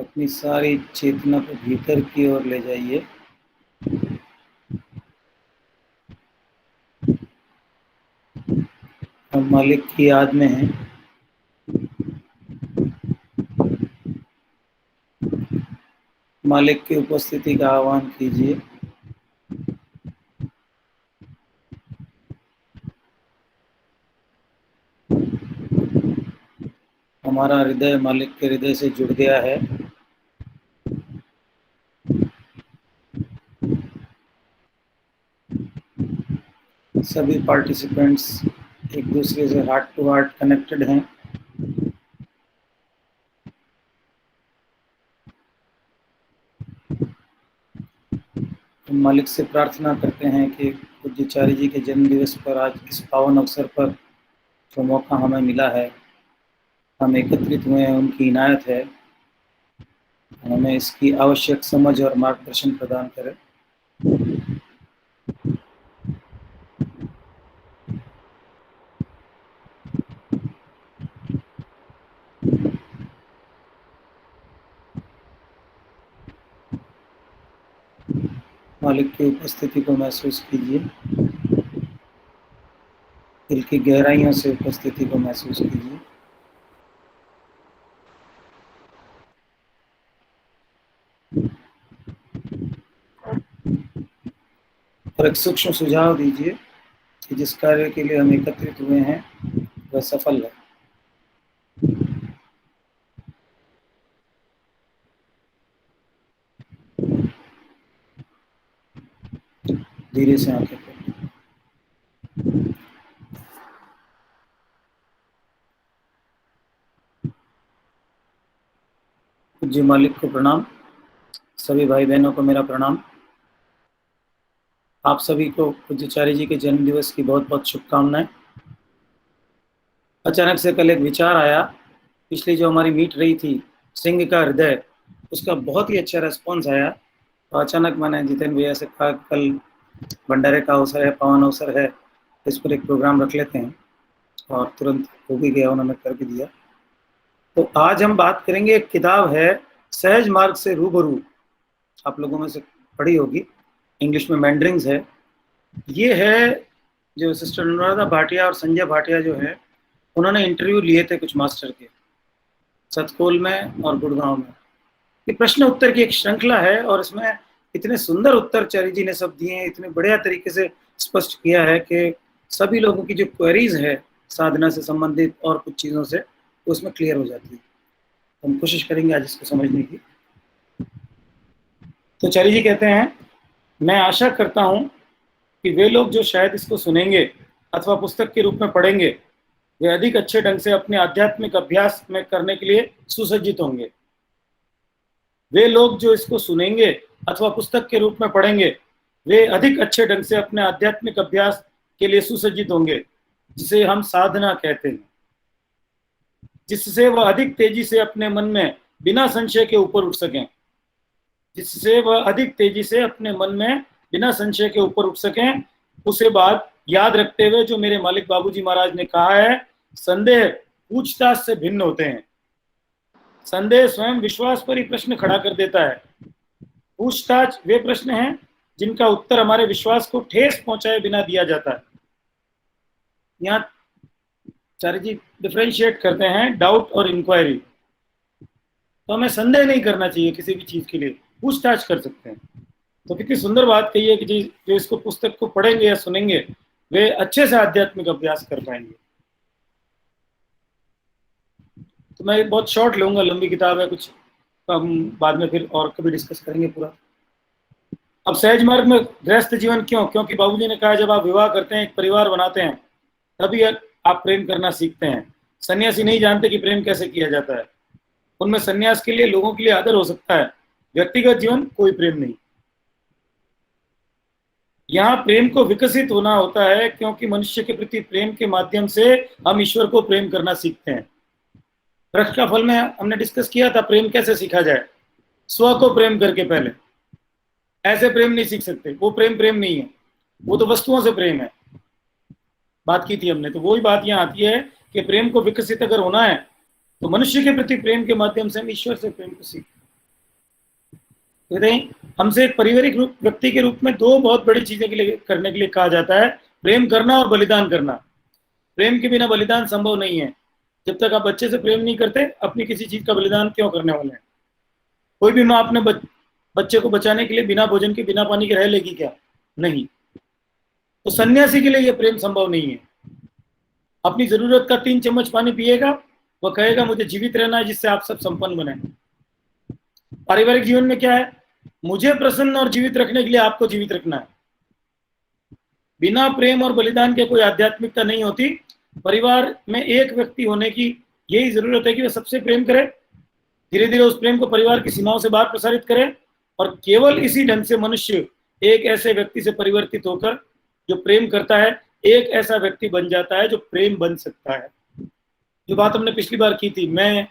अपनी सारी चेतना को भीतर की ओर ले जाइए। हम मालिक की याद में हैं। मालिक की उपस्थिति का आह्वान कीजिए। हमारा हृदय मालिक के हृदय से जुड़ गया है। सभी पार्टिसिपेंट्स एक दूसरे से हार्ट टू हार्ट कनेक्टेड हैं। हम मालिक से प्रार्थना करते हैं कि पूज्याचार्य जी के जन्म दिवस पर आज इस पावन अवसर पर जो मौका हमें मिला है, हम एकत्रित हुए हैं, उनकी इनायत है। हमें इसकी आवश्यक समझ और मार्गदर्शन प्रदान करें। मालिक की उपस्थिति को महसूस कीजिए। दिल की गहराइयों से उपस्थिति को महसूस कीजिए। और एक सूक्ष्म सुझाव दीजिए कि जिस कार्य के लिए हम एकत्रित हुए हैं वह सफल है। धीरे से आंखें खोलें। पूज्य मालिक को प्रणाम। सभी भाई बहनों को मेरा प्रणाम। आप सभी को पूज्याचार्य जी के जन्म दिवस की बहुत बहुत शुभकामनाएं। अचानक से कल एक विचार आया, पिछली जो हमारी मीट रही थी सिंह का हृदय, उसका बहुत ही अच्छा रेस्पॉन्स आया। तो अचानक मैंने जितेंद्र भैया से कहा कल भंडारे का अवसर है, पावन अवसर है, इस पर एक प्रोग्राम रख लेते हैं, और तुरंत हो भी गया, उन्होंने कर भी दिया। तो आज हम बात करेंगे, एक किताब है सहज मार्ग से रूबरू, आप लोगों में से पढ़ी होगी, इंग्लिश में मैंड्रिंग्स है। ये है जो सिस्टर अनुराधा भाटिया और संजय भाटिया जो है, उन्होंने इंटरव्यू लिए थे कुछ मास्टर के, सतकोल में और गुड़गांव में। ये प्रश्न उत्तर की एक श्रृंखला है और इसमें इतने सुंदर उत्तर चार्य जी ने सब दिए हैं, इतने बढ़िया तरीके से स्पष्ट किया है कि सभी लोगों की जो क्वेरीज है साधना से संबंधित और कुछ चीज़ों से, तो उसमें क्लियर हो जाती है। हम कोशिश करेंगे आज इसको समझने की। तो चार्य जी कहते हैं, मैं आशा करता हूं कि वे लोग जो शायद इसको सुनेंगे अथवा पुस्तक के रूप में पढ़ेंगे, वे अधिक अच्छे ढंग से अपने आध्यात्मिक अभ्यास में करने के लिए सुसज्जित होंगे। वे लोग जो इसको सुनेंगे अथवा पुस्तक के रूप में पढ़ेंगे, वे अधिक अच्छे ढंग से अपने आध्यात्मिक अभ्यास के लिए सुसज्जित होंगे, जिसे हम साधना कहते हैं, जिससे वह अधिक तेजी से अपने मन में बिना संशय के ऊपर उठ सकें, जिससे वह अधिक तेजी से अपने मन में बिना संशय के ऊपर उठ सकें। उसे बात याद रखते हुए जो मेरे मालिक बाबूजी महाराज ने कहा है, संदेह पूछताछ से भिन्न होते हैं। संदेह स्वयं विश्वास पर ही प्रश्न खड़ा कर देता है। पूछताछ वे प्रश्न हैं जिनका उत्तर हमारे विश्वास को ठेस पहुंचाए बिना दिया जाता है। यहाँ चार्य जी डिफरेंशिएट करते हैं डाउट और इंक्वायरी। तो हमें संदेह नहीं करना चाहिए किसी भी चीज के लिए, पूछताछ कर सकते हैं। तो कितनी सुंदर बात कही है कि जो इसको पुस्तक को पढ़ेंगे या सुनेंगे, वे अच्छे से आध्यात्मिक अभ्यास कर पाएंगे। तो मैं बहुत शॉर्ट लूंगा, लंबी किताब है कुछ, तो हम बाद में फिर और कभी डिस्कस करेंगे पूरा। अब सहज मार्ग में गृहस्थ जीवन क्यों? क्योंकि बाबूजी ने कहा जब आप विवाह करते हैं, एक परिवार बनाते हैं, तभी आप प्रेम करना सीखते हैं। सन्यासी नहीं जानते कि प्रेम कैसे किया जाता है। उनमें सन्यास के लिए लोगों के लिए आदर हो सकता है, व्यक्तिगत जीवन कोई प्रेम नहीं। यहाँ प्रेम को विकसित होना होता है, क्योंकि मनुष्य के प्रति प्रेम के माध्यम से हम ईश्वर को प्रेम करना सीखते हैं। वृक्ष का फल में हमने डिस्कस किया था प्रेम कैसे सीखा जाए। स्व को प्रेम करके पहले, ऐसे प्रेम नहीं सीख सकते, वो प्रेम नहीं है, वो तो वस्तुओं से प्रेम है, बात की थी हमने। तो वही बात यहाँ आती है कि प्रेम को विकसित अगर होना है तो मनुष्य के प्रति प्रेम के माध्यम से हम ईश्वर से प्रेम को सीखते हैं। कहते हैं हमसे एक पारिवारिक व्यक्ति के रूप में दो बहुत बड़ी चीजें के लिए करने के लिए कहा जाता है, प्रेम करना और बलिदान करना। प्रेम के बिना बलिदान संभव नहीं है। जब तक आप बच्चे से प्रेम नहीं करते, अपनी किसी चीज का बलिदान क्यों करने वाले हैं? कोई भी माँ अपने बच्चे को बचाने के लिए बिना भोजन के, बिना पानी के रह लेगी क्या? नहीं। तो सन्यासी के लिए यह प्रेम संभव नहीं है। अपनी जरूरत का 3 चम्मच पानी पिएगा, वह कहेगा मुझे जीवित रहना है जिससे आप सब संपन्न बने। पारिवारिक जीवन में क्या है? मुझे प्रसन्न और जीवित रखने के लिए आपको जीवित रखना है। बिना प्रेम और बलिदान के कोई आध्यात्मिकता नहीं होती। परिवार में एक व्यक्ति होने की यही जरूरत है कि वह सबसे प्रेम करे, धीरे धीरे उस प्रेम को परिवार की सीमाओं से बाहर प्रसारित करे, और केवल इसी ढंग से मनुष्य एक ऐसे व्यक्ति से परिवर्तित होकर जो प्रेम करता है, एक ऐसा व्यक्ति बन जाता है जो प्रेम बन सकता है। जो बात हमने पिछली बार की थी, मैं,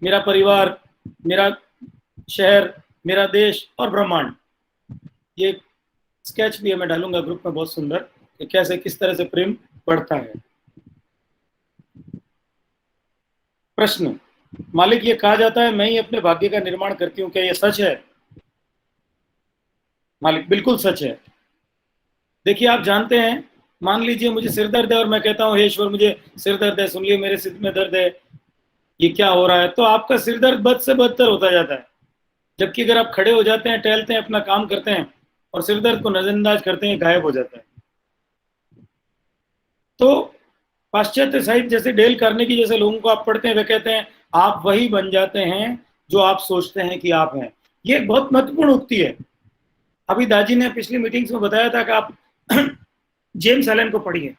मेरा परिवार, मेरा शहर, मेरा देश और ब्रह्मांड, ये स्केच भी मैं डालूंगा ग्रुप में, बहुत सुंदर, कि कैसे किस तरह से प्रेम बढ़ता है। प्रश्न, मालिक, ये कहा जाता है मैं ही अपने भाग्य का निर्माण करती हूँ, क्या यह सच है? मालिक, बिल्कुल सच है। देखिए, आप जानते हैं, मान लीजिए मुझे सिर दर्द है और मैं कहता हूँ हे ईश्वर मुझे सिर दर्द है, सुन लिए मेरे सिर में दर्द है, ये क्या हो रहा है? तो आपका सिर दर्द बद से बदतर होता जाता है। जबकि अगर आप खड़े हो जाते हैं, टहलते हैं, अपना काम करते हैं और सिर दर्द को नजरअंदाज करते हैं, गायब हो जाता है। तो पाश्चात्य साहित्य जैसे डेल कार्नेगी जैसे लोगों को आप पढ़ते हैं, वे कहते हैं आप वही बन जाते हैं जो आप सोचते हैं कि आप हैं। ये बहुत महत्वपूर्ण उक्ति है। अभी दाजी ने पिछली मीटिंग्स में बताया था कि आप जेम्स एलन को पढ़िए,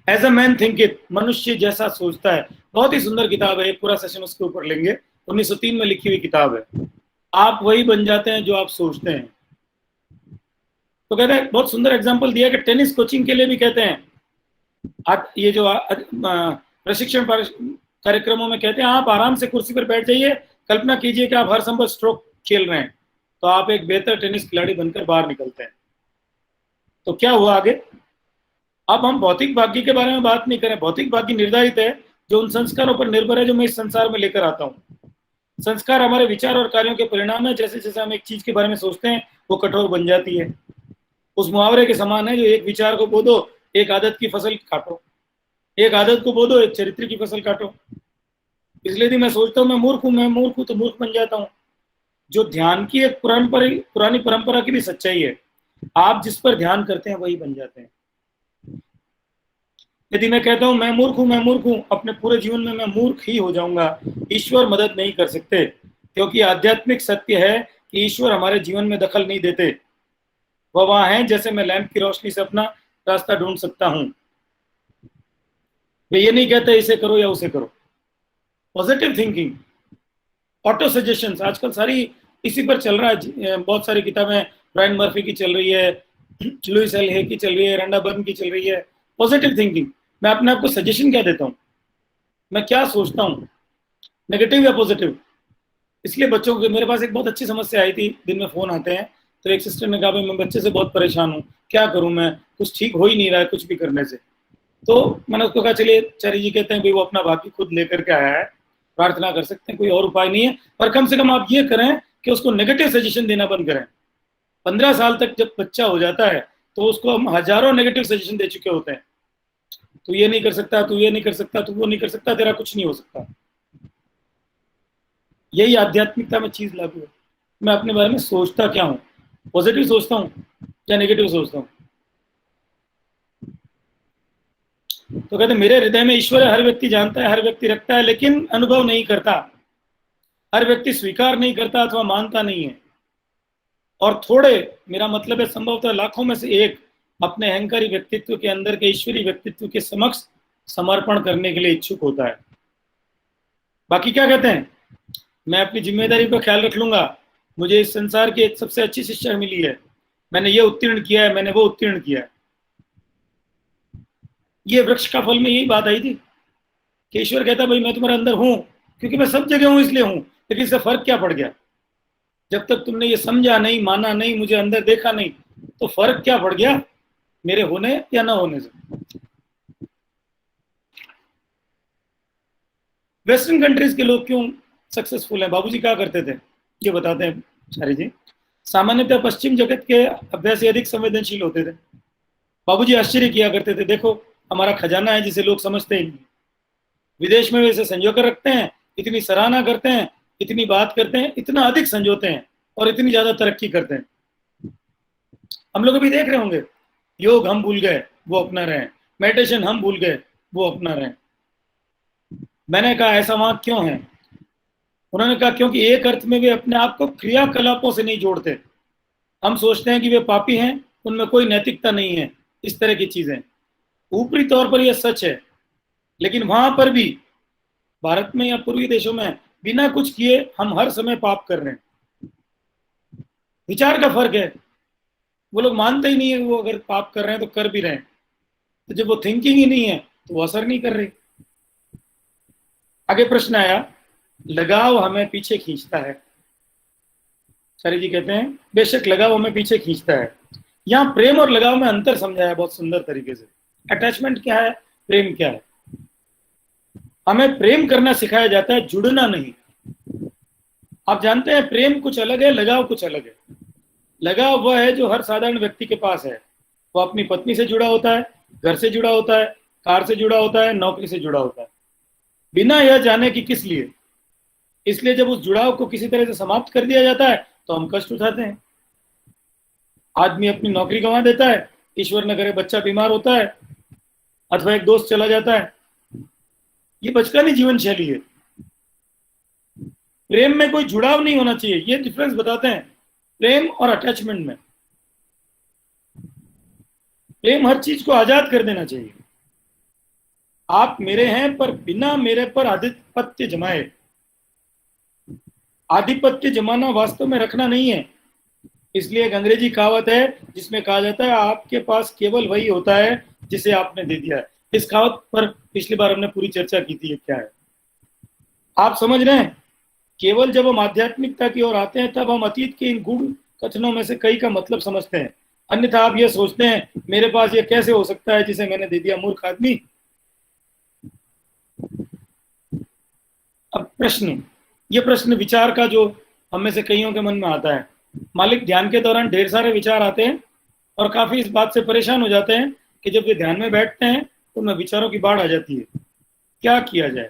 एज अ मैन थिंकिंग, मनुष्य जैसा सोचता है। बहुत ही सुंदर किताब है, एक पूरा सेशन उसके ऊपर लेंगे। 1903 में लिखी हुई किताब है। आप वही बन जाते हैं जो आप सोचते हैं। तो कहते हैं, बहुत सुंदर एग्जांपल दिया कि टेनिस कोचिंग के लिए भी कहते हैं, ये जो प्रशिक्षण कार्यक्रमों में कहते हैं आप आराम से कुर्सी पर बैठ जाइए, कल्पना कीजिए कि आप हर संभव स्ट्रोक खेल रहे हैं, तो आप एक बेहतर टेनिस खिलाड़ी बनकर बाहर निकलते हैं। तो क्या हुआ आगे? अब हम भौतिक भाग्य के बारे में बात नहीं करें। भौतिक भाग्य निर्धारित है जो उन संस्कारों पर निर्भर है जो मैं इस संसार में लेकर आता हूँ। संस्कार हमारे विचार और कार्यों के परिणाम है। जैसे जैसे हम एक चीज के बारे में सोचते हैं, वो कठोर बन जाती है। उस मुहावरे के समान है, जो एक विचार को बो दो, एक आदत की फसल काटो, एक आदत को बो दो, एक चरित्र की फसल काटो। इसलिए यदि मैं सोचता हूँ मैं मूर्ख हूँ तो मूर्ख बन जाता हूँ। जो ध्यान की एक पुरानी परंपरा की भी सच्चाई है, आप जिस पर ध्यान करते हैं वही बन जाते हैं। यदि मैं कहता हूं मैं मूर्ख हूं, अपने पूरे जीवन में मैं मूर्ख ही हो जाऊंगा। ईश्वर मदद नहीं कर सकते, क्योंकि आध्यात्मिक सत्य है कि ईश्वर हमारे जीवन में दखल नहीं देते। वह वहां है जैसे मैं लैंप की रोशनी से अपना रास्ता ढूंढ सकता हूं। वे ये नहीं कहते इसे करो या उसे करो। पॉजिटिव थिंकिंग, ऑटो सजेशंस, आजकल सारी इसी पर चल रहा है। बहुत सारी किताबें ब्रायन मर्फी की चल रही है, लुइस एल हे की चल रही है, रंडा बर्न की चल रही है। पॉजिटिव थिंकिंग, मैं अपने आप को सजेशन क्या देता हूँ, मैं क्या सोचता हूँ, नेगेटिव या पॉजिटिव। इसलिए बच्चों के, मेरे पास एक बहुत अच्छी समस्या आई थी, दिन में फोन आते हैं, तो एक सिस्टर ने कहा भाई मैं बच्चे से बहुत परेशान हूँ, क्या करूँ मैं, कुछ ठीक हो ही नहीं रहा है कुछ भी करने से। तो मैंने उसको कहा चलिए, चारी जी कहते हैं भाई वो अपना भाग्य खुद लेकर के आया है, प्रार्थना कर सकते हैं, कोई और उपाय नहीं है। पर कम से कम आप ये करें कि उसको नेगेटिव सजेशन देना बंद करें। 15 साल तक जब बच्चा हो जाता है तो उसको हम हजारों नेगेटिव सजेशन दे चुके होते हैं। तू ये नहीं कर सकता, तू ये नहीं कर सकता, तू वो नहीं कर सकता, तेरा कुछ नहीं हो सकता। यही आध्यात्मिकता में चीज लागू है। मैं अपने बारे में सोचता क्या हूँ, पॉजिटिव सोचता हूँ या नेगेटिव सोचता हूँ। तो कहते मेरे हृदय में ईश्वर है, हर व्यक्ति जानता है, हर व्यक्ति रखता है, लेकिन अनुभव नहीं करता। हर व्यक्ति स्वीकार नहीं करता अथवा मानता नहीं है। और थोड़े, मेरा मतलब है संभवतः लाखों में से एक, अपने अहंकारी व्यक्तित्व के अंदर के ईश्वरीय व्यक्तित्व के समक्ष समर्पण करने के लिए इच्छुक होता है। बाकी क्या कहते हैं, मैं अपनी जिम्मेदारी का ख्याल रख लूंगा, मुझे इस संसार की एक सबसे अच्छी शिक्षा मिली है, मैंने ये उत्तीर्ण किया है, मैंने वो उत्तीर्ण किया है। ये वृक्ष का फल में यही बात आई थी कि ईश्वर कहता भाई मैं तुम्हारे अंदर हूं, क्योंकि मैं सब जगह हूं इसलिए हूं। लेकिन इससे फर्क क्या पड़ गया, जब तक तुमने ये समझा नहीं, माना नहीं, मुझे अंदर देखा नहीं, तो फर्क क्या पड़ गया मेरे होने या ना होने से। वेस्टर्न कंट्रीज के लोग क्यों सक्सेसफुल हैं? बाबूजी क्या करते थे ये बताते हैं। चारी जी, सामान्यतः पश्चिम जगत के अभ्यासी अधिक संवेदनशील होते थे। बाबूजी आश्चर्य किया करते थे, देखो हमारा खजाना है जिसे लोग समझते ही नहीं। विदेश में वैसे संजो कर रखते हैं, इतनी सराहना करते हैं, इतनी बात करते हैं, इतना अधिक संजोते हैं और इतनी ज्यादा तरक्की करते हैं। हम लोग अभी देख रहे होंगे, योग हम भूल गए, वो अपना रहे हैं, मेडिटेशन हम भूल गए, वो अपना रहे हैं। मैंने कहा ऐसा वहां क्यों है? उन्होंने कहा क्योंकि एक अर्थ में वे अपने आप को क्रियाकलापों से नहीं जोड़ते। हम सोचते हैं कि वे पापी हैं, उनमें कोई नैतिकता नहीं है, इस तरह की चीजें। ऊपरी तौर पर यह सच है, लेकिन वहां पर भी, भारत में या पूर्वी देशों में, बिना कुछ किए हम हर समय पाप कर रहे हैं। विचार का फर्क है। वो लोग मानते ही नहीं है, वो अगर पाप कर रहे हैं तो कर भी रहे हैं। तो जब वो थिंकिंग ही नहीं है तो वो असर नहीं कर रही। आगे प्रश्न आया, लगाव हमें पीछे खींचता है। चारी जी कहते हैं बेशक लगाव हमें पीछे खींचता है। यहाँ प्रेम और लगाव में अंतर समझाया बहुत सुंदर तरीके से। अटैचमेंट क्या है, प्रेम क्या है? हमें प्रेम करना सिखाया जाता है, जुड़ना नहीं। आप जानते हैं प्रेम कुछ अलग है, लगाव कुछ अलग है। लगाव वह है जो हर साधारण व्यक्ति के पास है। वो अपनी पत्नी से जुड़ा होता है, घर से जुड़ा होता है, कार से जुड़ा होता है, नौकरी से जुड़ा होता है, बिना यह जाने कि किस लिए। इसलिए जब उस जुड़ाव को किसी तरह से समाप्त कर दिया जाता है तो हम कष्ट उठाते हैं। आदमी अपनी नौकरी गंवा देता है, ईश्वर न करे बच्चा बीमार होता है, अथवा एक दोस्त चला जाता है। ये बचकानी जीवन शैली है। प्रेम में कोई जुड़ाव नहीं होना चाहिए। ये डिफरेंस बताते हैं प्रेम और अटैचमेंट में। प्रेम हर चीज को आजाद कर देना चाहिए। आप मेरे हैं पर बिना मेरे पर आधिपत्य जमाए। आधिपत्य जमाना वास्तव में रखना नहीं है। इसलिए एक अंग्रेजी कहावत है जिसमें कहा जाता है आपके पास केवल वही होता है जिसे आपने दे दिया है। इस कहावत पर पिछली बार हमने पूरी चर्चा की थी, ये क्या है आप समझ रहे हैं? केवल जब हम आध्यात्मिकता की ओर आते हैं तब हम अतीत के इन गूढ़ कथनों में से कई का मतलब समझते हैं। अन्यथा आप ये सोचते हैं मेरे पास ये कैसे हो सकता है जिसे मैंने दे दिया, मूर्ख आदमी। अब ये प्रश्न विचार का जो हम में से कईयों के मन में आता है। मालिक, ध्यान के दौरान ढेर सारे विचार आते हैं और काफी इस बात से परेशान हो जाते हैं कि जब वे ध्यान में बैठते हैं तो उनमें विचारों की बाढ़ आ जाती है। क्या किया जाए?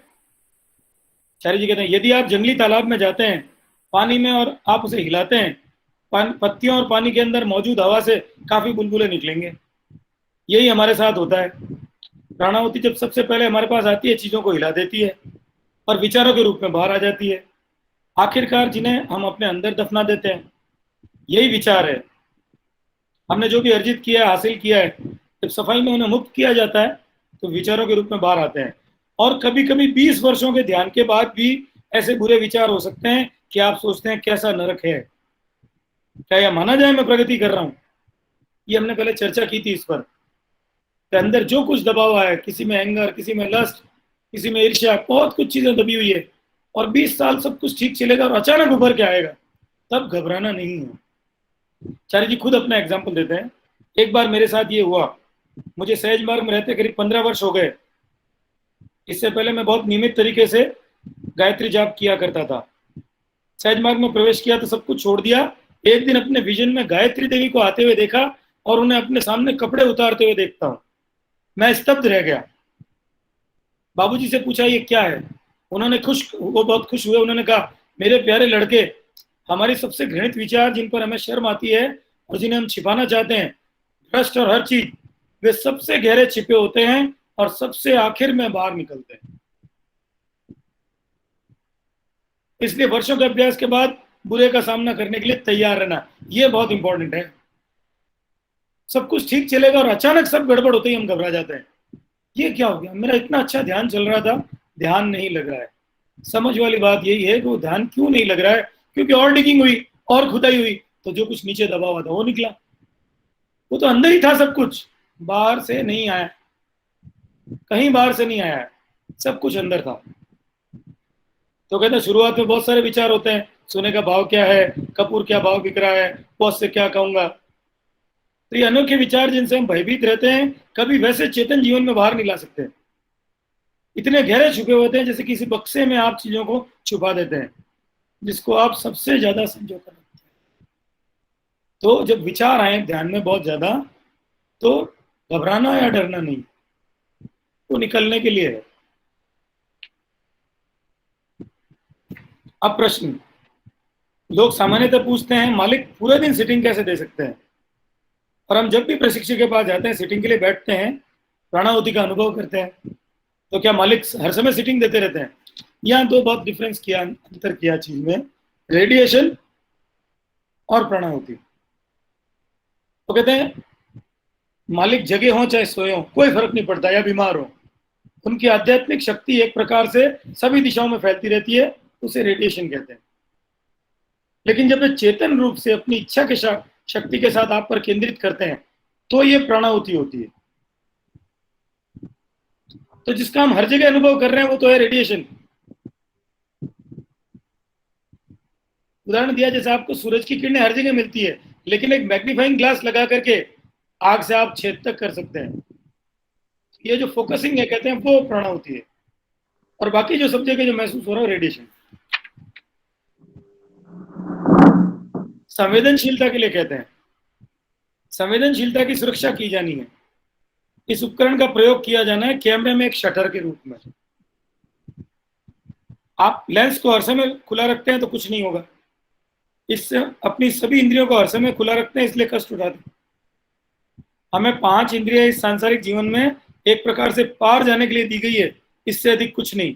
चारी जी कहते हैं यदि आप जंगली तालाब में जाते हैं पानी में और आप उसे हिलाते हैं, पत्तियों और पानी के अंदर मौजूद हवा से काफी बुलबुले निकलेंगे। यही हमारे साथ होता है। प्राणावती जब सबसे पहले हमारे पास आती है, चीजों को हिला देती है और विचारों के रूप में बाहर आ जाती है, आखिरकार जिन्हें हम अपने अंदर दफना देते हैं। यही विचार है। हमने जो भी अर्जित किया है, हासिल किया है, जब सफाई में उन्हें मुक्त किया जाता है तो विचारों के रूप में बाहर आते हैं। और कभी कभी 20 वर्षों के ध्यान के बाद भी ऐसे बुरे विचार हो सकते हैं कि आप सोचते हैं कैसा नरक है। क्या यह माना जाए मैं प्रगति कर रहा हूं? ये हमने पहले चर्चा की थी इस पर। अंदर जो कुछ दबा हुआ है, किसी में एंगर, किसी में लस्ट, किसी में ईर्ष्या, बहुत कुछ चीजें दबी हुई है, और 20 साल सब कुछ ठीक चलेगा और अचानक उभर के आएगा, तब घबराना नहीं है। चारी जी खुद अपना एग्जाम्पल देते हैं। एक बार मेरे साथ ये हुआ। मुझे सहज मार्ग में रहते करीब 15 वर्ष हो गए। इससे पहले मैं बहुत नियमित तरीके से गायत्री जाप किया करता था। सहज मार्ग में प्रवेश किया तो सब कुछ छोड़ दिया। एक दिन अपने विजन में गायत्री देवी को आते हुए देखा और उन्हें अपने सामने कपड़े उतारते हुए देखता हूं। मैं स्तब्ध रह गया। बाबूजी से पूछा ये क्या है? वो बहुत खुश हुए। उन्होंने कहा मेरे प्यारे लड़के, हमारी सबसे घृणित विचार जिन पर हमें शर्म आती है और जिन्हें हम छिपाना चाहते हैं, भ्रष्ट और हर चीज, वे सबसे गहरे छिपे होते हैं और सबसे आखिर में बाहर निकलते हैं। इसलिए वर्षों के अभ्यास के बाद बुरे का सामना करने के लिए तैयार रहना, यह बहुत इंपॉर्टेंट है। सब कुछ ठीक चलेगा और अचानक सब गड़बड़ होते ही हम घबरा जाते हैं। ये क्या हो गया? मेरा इतना अच्छा ध्यान चल रहा था, ध्यान नहीं लग रहा है। समझ वाली बात यही है कि वो ध्यान क्यों नहीं लग रहा है, क्योंकि और डिगिंग हुई और खुदाई हुई तो जो कुछ नीचे दबा हुआ था वो निकला। वो तो अंदर ही था सब कुछ, बाहर से नहीं आया, कहीं बाहर से नहीं आया, सब कुछ अंदर था। तो कहते हैं शुरुआत में बहुत सारे विचार होते हैं, सोने का भाव क्या है, कपूर क्या भाव बिक रहा है, बॉस से क्या कहूंगा। तो ये अनोखे विचार जिनसे हम भयभीत रहते हैं, कभी वैसे चेतन जीवन में बाहर नहीं ला सकते। इतने गहरे छुपे होते हैं जैसे किसी बक्से में आप चीजों को छुपा देते हैं जिसको आप सबसे ज्यादा संजो कर रखते हैं। तो जब विचार आए ध्यान में बहुत ज्यादा, तो घबराना या डरना नहीं, वो निकलने के लिए है। अब प्रश्न, लोग सामान्यतः पूछते हैं मालिक पूरे दिन सिटिंग कैसे दे सकते हैं, और हम जब भी प्रशिक्षक के पास जाते हैं, सिटिंग के लिए बैठते हैं, प्राणाहुति का अनुभव करते हैं, तो क्या मालिक हर समय सिटिंग देते रहते हैं? यहाँ दो बहुत डिफरेंस किया, अंतर किया चीज में, रेडिएशन और प्राणाहुति। तो कहते हैं मालिक जगे हों चाहे सोए हों, कोई फर्क नहीं पड़ता, या बीमार हो, उनकी आध्यात्मिक शक्ति एक प्रकार से सभी दिशाओं में फैलती रहती है, उसे रेडिएशन कहते हैं। लेकिन जब वे चेतन रूप से अपनी इच्छा के शक्ति के साथ आप पर केंद्रित करते हैं, तो ये प्राणाहुति होती है। तो जिसका हम हर जगह अनुभव कर रहे हैं वो तो है रेडिएशन। उदाहरण दिया, जैसे आपको सूरज की किरणें हर जगह मिलती है, लेकिन एक मैग्नीफाइंग ग्लास लगा करके आग से आप छेद तक कर सकते हैं। ये जो फोकसिंग है कहते हैं वो प्राणाहुति है, और बाकी जो सब जगह जो महसूस हो रहा है रेडिएशन। संवेदनशीलता के लिए कहते हैं, संवेदनशीलता की सुरक्षा की जानी है। इस उपकरण का प्रयोग किया जाना है कैमरे में एक शटर के रूप में। आप लेंस को हर समय खुला रखते हैं तो कुछ नहीं होगा, इससे अपनी सभी इंद्रियों को हर समय खुला रखते हैं, इसलिए कष्ट उठाते हैं। हमें 5 इंद्रियां इस सांसारिक जीवन में एक प्रकार से पार जाने के लिए दी गई है, इससे अधिक कुछ नहीं।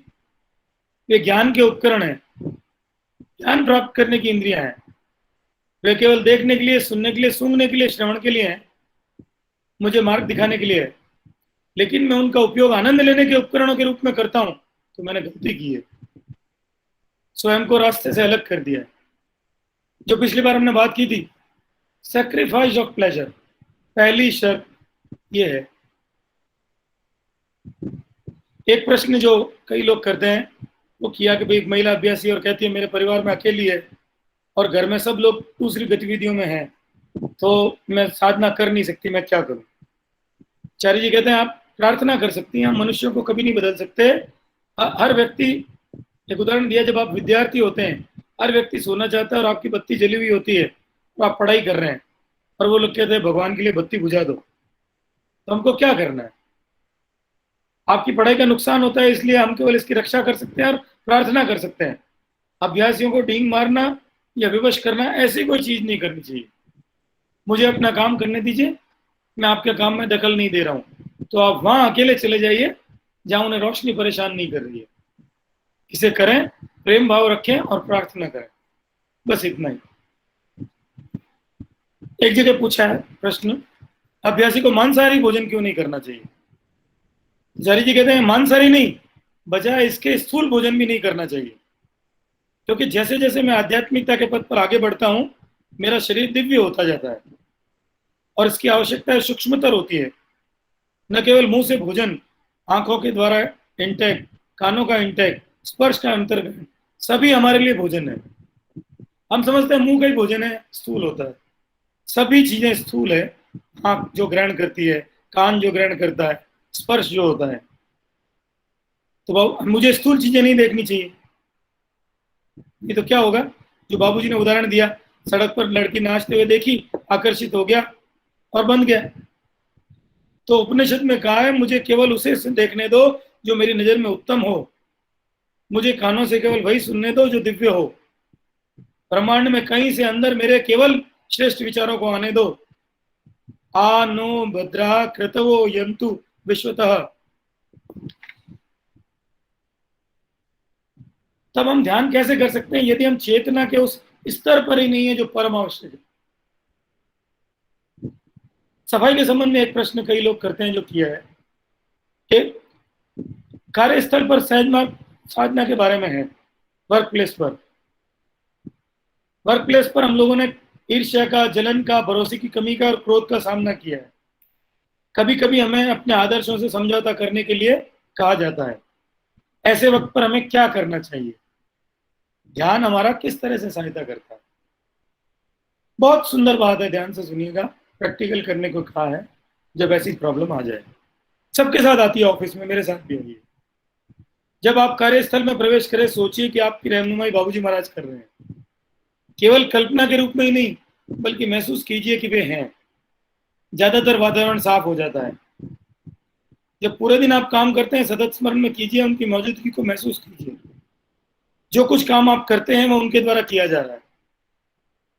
वे ज्ञान के उपकरण हैं, ज्ञान प्राप्त करने की इंद्रियां हैं। वे केवल देखने के लिए, सुनने के लिए, सूंघने के लिए, श्रवण के लिए हैं, मुझे मार्ग दिखाने के लिए है। लेकिन मैं उनका उपयोग आनंद लेने के उपकरणों के रूप में करता हूं, तो मैंने गलती की है, स्वयं को रास्ते से अलग कर दिया है। जो पिछली बार हमने बात की थी, सैक्रिफाइस ऑफ प्लेजर, पहली शर्त ये है। एक प्रश्न जो कई लोग करते हैं वो किया कि भाई एक महिला अभ्यासी और कहती है मेरे परिवार में अकेली है और घर में सब लोग दूसरी गतिविधियों में हैं, तो मैं साधना कर नहीं सकती, मैं क्या करूं? चार्य जी कहते हैं आप प्रार्थना कर सकती हैं, हम मनुष्यों को कभी नहीं बदल सकते। हर व्यक्ति, एक उदाहरण दिया, जब आप विद्यार्थी होते हैं, हर व्यक्ति सोना चाहता है और आपकी बत्ती जली हुई होती है, तो आप पढ़ाई कर रहे हैं और वो लोग कहते हैं भगवान के लिए बत्ती बुझा दो, तो हमको क्या करना है? आपकी पढ़ाई का नुकसान होता है, इसलिए हम केवल इसकी रक्षा कर सकते हैं और प्रार्थना कर सकते हैं। अभ्यासियों को डींग मारना या विवश करना, ऐसी कोई चीज नहीं करनी चाहिए। मुझे अपना काम करने दीजिए, मैं आपके काम में दखल नहीं दे रहा हूं, तो आप वहां अकेले चले जाइए जहां उन्हें रोशनी परेशान नहीं कर रही है। इसे करें, प्रेम भाव रखें और प्रार्थना करें, बस इतना ही। एक जगह पूछा है प्रश्न, अभ्यासी को मांसाहारी भोजन क्यों नहीं करना चाहिए? जारी जी कहते हैं मांसाहारी नहीं, बजाय इसके स्थूल भोजन भी नहीं करना चाहिए, क्योंकि जैसे जैसे मैं आध्यात्मिकता के पथ पर आगे बढ़ता हूं, मेरा शरीर दिव्य होता जाता है और इसकी आवश्यकता सूक्ष्मतर होती है। न केवल मुंह से भोजन, आंखों के द्वारा इंटेक, कानों का इंटेक, स्पर्श का अंतर्ग्रहण, सभी हमारे लिए भोजन है। हम समझते हैं मुंह का ही भोजन है, स्थूल होता है। सभी चीजें स्थूल है। आंख जो ग्रहण करती है, कान जो ग्रहण करता है, स्पर्श जो होता है, तो मुझे स्थूल चीजें नहीं देखनी चाहिए। ये तो क्या होगा, जो बाबूजी ने उदाहरण दिया, सड़क पर लड़की नाचते हुए देखी, आकर्षित हो गया और बन गया। तो उपनिषद में कहा है मुझे केवल उसे देखने दो जो मेरी नजर में उत्तम हो, मुझे कानों से केवल वही सुनने दो जो दिव्य हो, ब्रह्मांड में कहीं से अंदर मेरे केवल श्रेष्ठ विचारों को आने दो। आ नो भद्रा कृतवो यंतु विश्वतः। तब हम ध्यान कैसे कर सकते हैं यदि हम चेतना के उस स्तर पर ही नहीं है जो परम आवश्यक है? सफाई के संबंध में एक प्रश्न कई लोग करते हैं जो किया है कि कार्यस्थल पर सहज साधना के बारे में है। वर्क प्लेस पर हम लोगों ने ईर्ष्या का, जलन का, भरोसे की कमी का और क्रोध का सामना किया है। कभी कभी हमें अपने आदर्शों से समझौता करने के लिए कहा जाता है। ऐसे वक्त पर हमें क्या करना चाहिए? ध्यान हमारा किस तरह से सहायता करता है? बहुत सुंदर बात है, ध्यान से सुनिएगा, प्रैक्टिकल करने को कहा है। जब ऐसी प्रॉब्लम आ जाए, सबके साथ आती है, ऑफिस में मेरे साथ भी आई है। जब आप कार्यस्थल में प्रवेश करें, सोचिए कि आपकी रहनुमाई बाबूजी महाराज कर रहे हैं। केवल कल्पना के रूप में ही नहीं, बल्कि महसूस कीजिए कि वे हैं। ज्यादातर वातावरण साफ हो जाता है। जब पूरे दिन आप काम करते हैं, सतत स्मरण में कीजिए, उनकी मौजूदगी को महसूस कीजिए। जो कुछ काम आप करते हैं वो उनके द्वारा किया जा रहा है।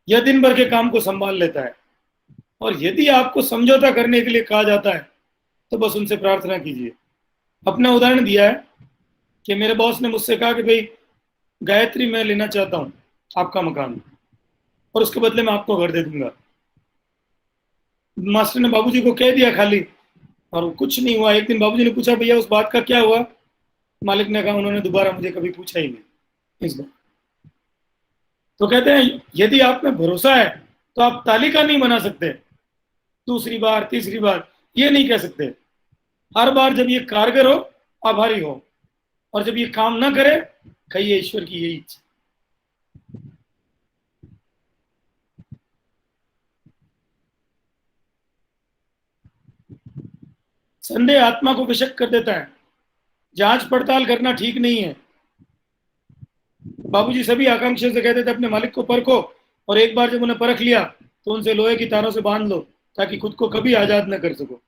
यह दिन भर के काम को संभाल लेता है। और यदि आपको समझौता करने के लिए कहा जाता है तो बस उनसे प्रार्थना कीजिए। अपना उदाहरण दिया है कि मेरे बॉस ने मुझसे कहा कि भाई गायत्री, मैं लेना चाहता हूँ आपका मकान, और उसके बदले में आपको घर दे दूंगा। मास्टर ने बाबूजी को कह दिया खाली, और कुछ नहीं हुआ। एक दिन बाबूजी ने पूछा, भैया उस बात का क्या हुआ? मालिक ने कहा, उन्होंने दोबारा मुझे कभी पूछा ही नहीं इस बार। तो कहते हैं यदि आप में भरोसा है तो आप तालिका नहीं बना सकते, दूसरी बार तीसरी बार ये नहीं कह सकते। हर बार जब ये कारगर हो, आभारी हो, और जब ये काम ना करे, कहिए ईश्वर की यही इच्छा। संदेह आत्मा को विषक्त कर देता है। जांच पड़ताल करना ठीक नहीं है। बाबूजी सभी आकांक्षियों से कहते थे अपने मालिक को परखो, और एक बार जब उन्हें परख लिया तो उनसे लोहे की तारों से बांध लो, ताकि खुद को कभी आजाद न कर सको।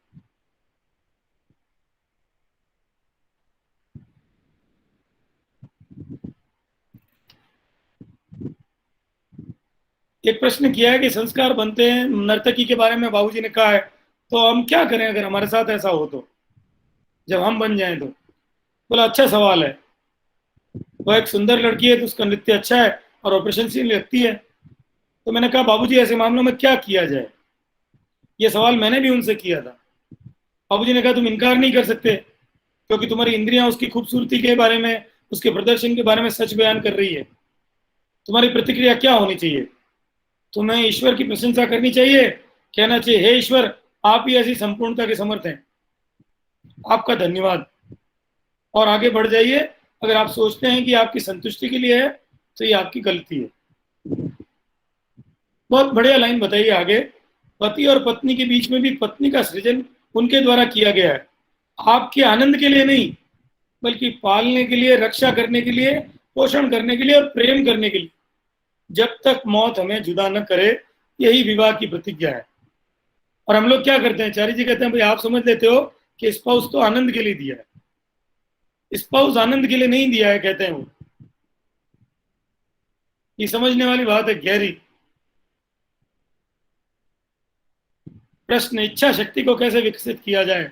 एक प्रश्न किया है कि संस्कार बनते हैं नर्तकी के बारे में बाबूजी ने कहा है, तो हम क्या करें अगर हमारे साथ ऐसा हो तो, जब हम बन जाएं तो? बोला अच्छा सवाल है। वो एक सुंदर लड़की है तो उसका नृत्य अच्छा है और वो प्रशंसनीय लगती है। तो मैंने कहा बाबूजी ऐसे मामलों में क्या किया जाए? ये सवाल मैंने भी उनसे किया था। बाबूजी ने कहा तुम इनकार नहीं कर सकते, क्योंकि तुम्हारी इंद्रियां उसकी खूबसूरती के बारे में, उसके प्रदर्शन के बारे में सच बयान कर रही है। तुम्हारी प्रतिक्रिया क्या होनी चाहिए? तुम्हें ईश्वर की प्रशंसा करनी चाहिए, कहना चाहिए हे ईश्वर, आप ही ऐसी संपूर्णता के समर्थ हैं, आपका धन्यवाद, और आगे बढ़ जाइए। अगर आप सोचते हैं कि आपकी संतुष्टि के लिए है तो ये आपकी गलती है। बहुत बढ़िया लाइन बताइए आगे। पति और पत्नी के बीच में भी पत्नी का सृजन उनके द्वारा किया गया है, आपके आनंद के लिए नहीं, बल्कि पालने के लिए, रक्षा करने के लिए, पोषण करने के लिए और प्रेम करने के लिए, जब तक मौत हमें जुदा न करे। यही विवाह की प्रतिज्ञा है। और हम लोग क्या करते हैं, चारी जी कहते हैं भाई आप समझ लेते हो कि स्पाउस तो आनंद के लिए दिया है। स्पाउस आनंद के लिए नहीं दिया है, कहते हैं वो। ये समझने वाली बात है, गहरी। प्रश्न, इच्छा शक्ति को कैसे विकसित किया जाए?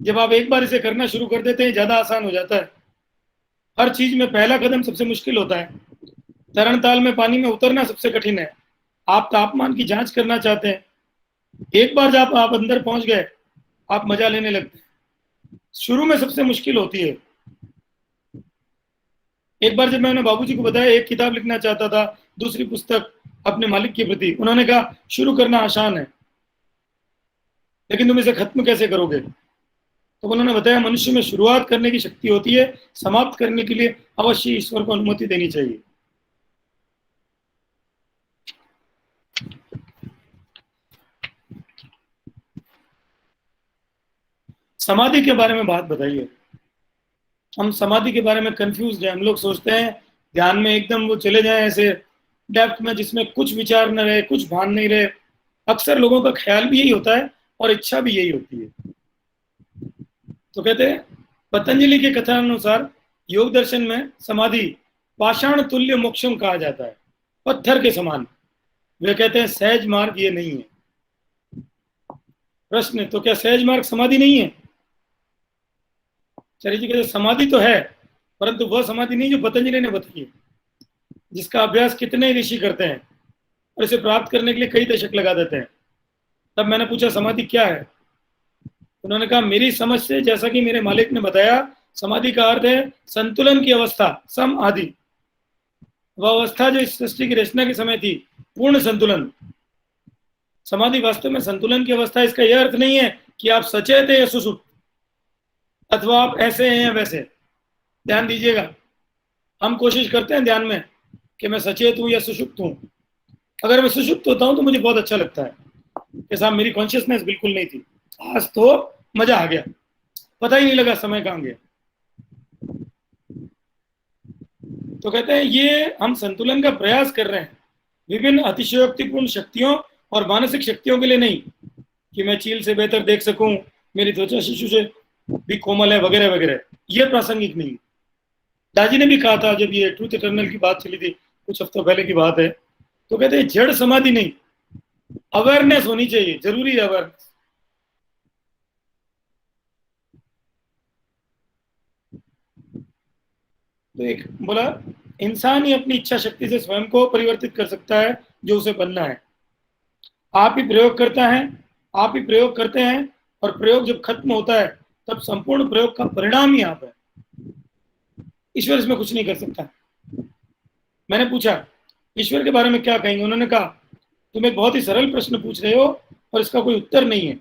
जब आप एक बार इसे करना शुरू कर देते हैं, ज्यादा आसान हो जाता है। हर चीज में पहला कदम सबसे मुश्किल होता है। तरण ताल में पानी में उतरना सबसे कठिन है। आप तापमान की जांच करना चाहते हैं, एक बार जब आप अंदर पहुंच गए, आप मजा लेने लगते हैं। शुरू में सबसे मुश्किल होती है। एक बार जब मैंने बाबूजी को बताया एक किताब लिखना चाहता था, दूसरी पुस्तक अपने मालिक के प्रति, उन्होंने कहा शुरू करना आसान है, लेकिन तुम इसे खत्म कैसे करोगे? तो उन्होंने बताया मनुष्य में शुरुआत करने की शक्ति होती है, समाप्त करने के लिए अवश्य ईश्वर को अनुमति देनी चाहिए। समाधि के बारे में बात बताइए। हम समाधि के बारे में कंफ्यूज हैं। हम लोग सोचते हैं ध्यान में एकदम वो चले जाएं ऐसे डेप्थ में, जिसमें कुछ विचार न रहे, कुछ भान नहीं रहे। अक्सर लोगों का ख्याल भी यही होता है और इच्छा भी यही होती है। तो कहते हैं पतंजलि के कथनानुसार योग दर्शन में समाधि पाषाण तुल्य मोक्षम कहा जाता है, पत्थर के समान। वे कहते हैं सहज मार्ग ये नहीं है। प्रश्न, तो क्या सहज मार्ग समाधि नहीं है? चरित्र जी कहते समाधि तो है, परंतु वह समाधि नहीं जो पतंजलि ने बताई है, जिसका अभ्यास कितने ऋषि करते हैं और इसे प्राप्त करने के लिए कई दशक लगा देते हैं। तब मैंने पूछा समाधि क्या है? उन्होंने कहा मेरी समझ से, जैसा कि मेरे मालिक ने बताया, समाधि का अर्थ है संतुलन की अवस्था, सम आदि। वह अवस्था जो इस सृष्टि की रचना के समय थी, पूर्ण संतुलन। समाधि वास्तव में संतुलन की अवस्था। इसका यह अर्थ नहीं है कि आप सचेत है या सुसुप्त, अथवा आप ऐसे हैं या वैसे। ध्यान दीजिएगा, हम कोशिश करते हैं ध्यान में कि मैं सचेत हूं या सुषुप्त हूं। अगर मैं सुषुप्त होता हूं तो मुझे बहुत अच्छा लगता है कि साहब मेरी कॉन्शियसनेस बिल्कुल नहीं थी, आज तो मजा आ गया, पता ही नहीं लगा समय कहां गया। तो कहते हैं ये हम संतुलन का प्रयास कर रहे हैं, विभिन्न अतिशयोक्तिपूर्ण शक्तियों और मानसिक शक्तियों के लिए नहीं, कि मैं चील से बेहतर देख सकूं, मेरी त्वचा शिशु से भी कोमल है, वगैरह वगैरह। ये प्रासंगिक नहीं। दादी ने भी कहा था, जब ये ट्रूथ इटर्नल की बात चली थी, कुछ हफ्तों पहले की बात है, तो कहते हैं जड़ समाधि नहीं, अवेयरनेस होनी चाहिए, जरूरी है अवेयरनेस। तो एक बोला, इंसान ही अपनी इच्छा शक्ति से स्वयं को परिवर्तित कर सकता है जो उसे बनना है। आप ही प्रयोग करता है, आप ही प्रयोग करते हैं, और प्रयोग जब खत्म होता है तब संपूर्ण प्रयोग का परिणाम ही आप है। ईश्वर इसमें कुछ नहीं कर सकता। मैंने पूछा ईश्वर के बारे में क्या कहेंगे, उन्होंने कहा तुम एक बहुत ही सरल प्रश्न पूछ रहे हो और इसका कोई उत्तर नहीं है।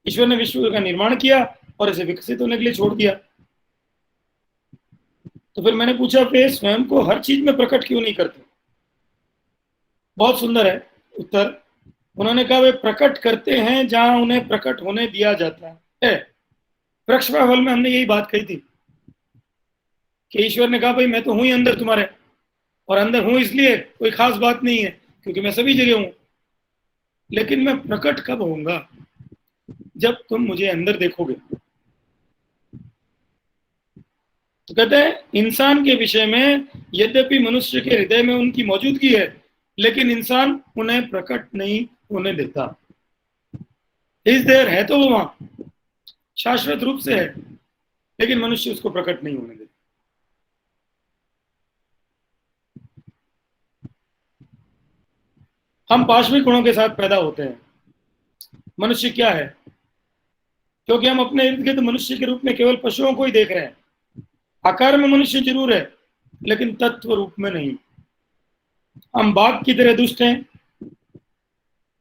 ईश्वर ने विश्व का निर्माण किया और इसे विकसित होने के लिए छोड़ दिया। तो फिर मैंने पूछा वे स्वयं को हर चीज में प्रकट क्यों नहीं करते। बहुत सुंदर है उत्तर। उन्होंने कहा वे प्रकट करते हैं जहां उन्हें प्रकट होने दिया जाता है। वृक्षफल में हमने यही बात कही थी कि ईश्वर ने कहा भाई मैं तो हूं ही अंदर तुम्हारे, और अंदर हूं इसलिए कोई खास बात नहीं है क्योंकि मैं सभी जगह हूं, लेकिन मैं प्रकट कब होऊंगा, जब तुम मुझे अंदर देखोगे। तो कहते हैं इंसान के विषय में यद्यपि मनुष्य के हृदय में उनकी मौजूदगी है, लेकिन इंसान उन्हें प्रकट नहीं होने देता। इस देर है तो वो वहां शाश्वत रूप से है, लेकिन मनुष्य उसको प्रकट नहीं होने देता। हम पाशविक गुणों के साथ पैदा होते हैं। मनुष्य क्या है, क्योंकि हम अपने इर्द गिर्द मनुष्य के रूप में केवल पशुओं को ही देख रहे हैं। आकार में मनुष्य जरूर है, लेकिन तत्व रूप में नहीं। हम बाघ की तरह दुष्ट हैं,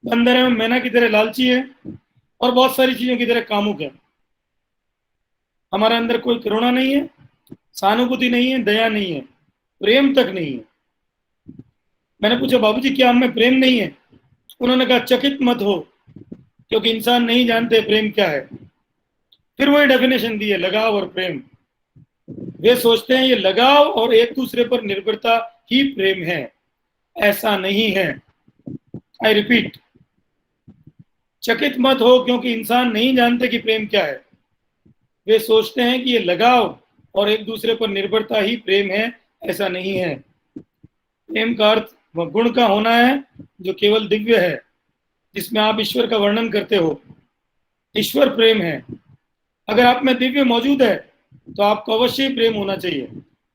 बंदर हैं, मैना की तरह लालची है, और बहुत सारी चीजों की तरह कामुक है। हमारे अंदर कोई करुणा नहीं है, सहानुभूति नहीं है, दया नहीं है, प्रेम तक नहीं है। मैंने पूछा बाबूजी क्या हम में प्रेम नहीं है। उन्होंने कहा चकित मत हो, क्योंकि इंसान नहीं जानते प्रेम क्या है। फिर वही डेफिनेशन दी है, लगाव और प्रेम। वे सोचते हैं ये लगाव और एक दूसरे पर निर्भरता ही प्रेम है। ऐसा नहीं है। आई रिपीट, चकित मत हो, क्योंकि इंसान नहीं जानते कि प्रेम क्या है। वे सोचते हैं कि ये लगाव और एक दूसरे पर निर्भरता ही प्रेम है। ऐसा नहीं है। प्रेम का अर्थ वह गुण का होना है जो केवल दिव्य है, जिसमें आप ईश्वर का वर्णन करते हो। ईश्वर प्रेम है। अगर आप में दिव्य मौजूद है तो आपको अवश्य ही प्रेम होना चाहिए,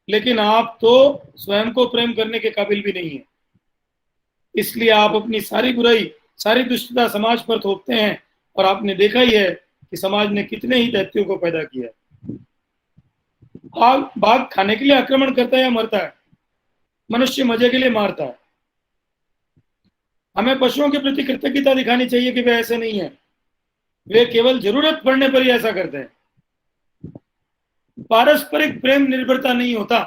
लेकिन आप तो स्वयं को प्रेम करने के काबिल भी नहीं है। इसलिए आप अपनी सारी बुराई, सारी दुष्टता समाज पर थोपते हैं, और आपने देखा ही है कि समाज ने कितने ही दैत्यों को पैदा किया। बाघ खाने के लिए आक्रमण करता है या मरता है? मनुष्य मजे के लिए मारता है। हमें पशुओं के प्रति कृतज्ञता दिखानी चाहिए कि वे ऐसे नहीं है। वे केवल जरूरत पड़ने पर ही ऐसा करते हैं। पारस्परिक प्रेम निर्भरता नहीं होता।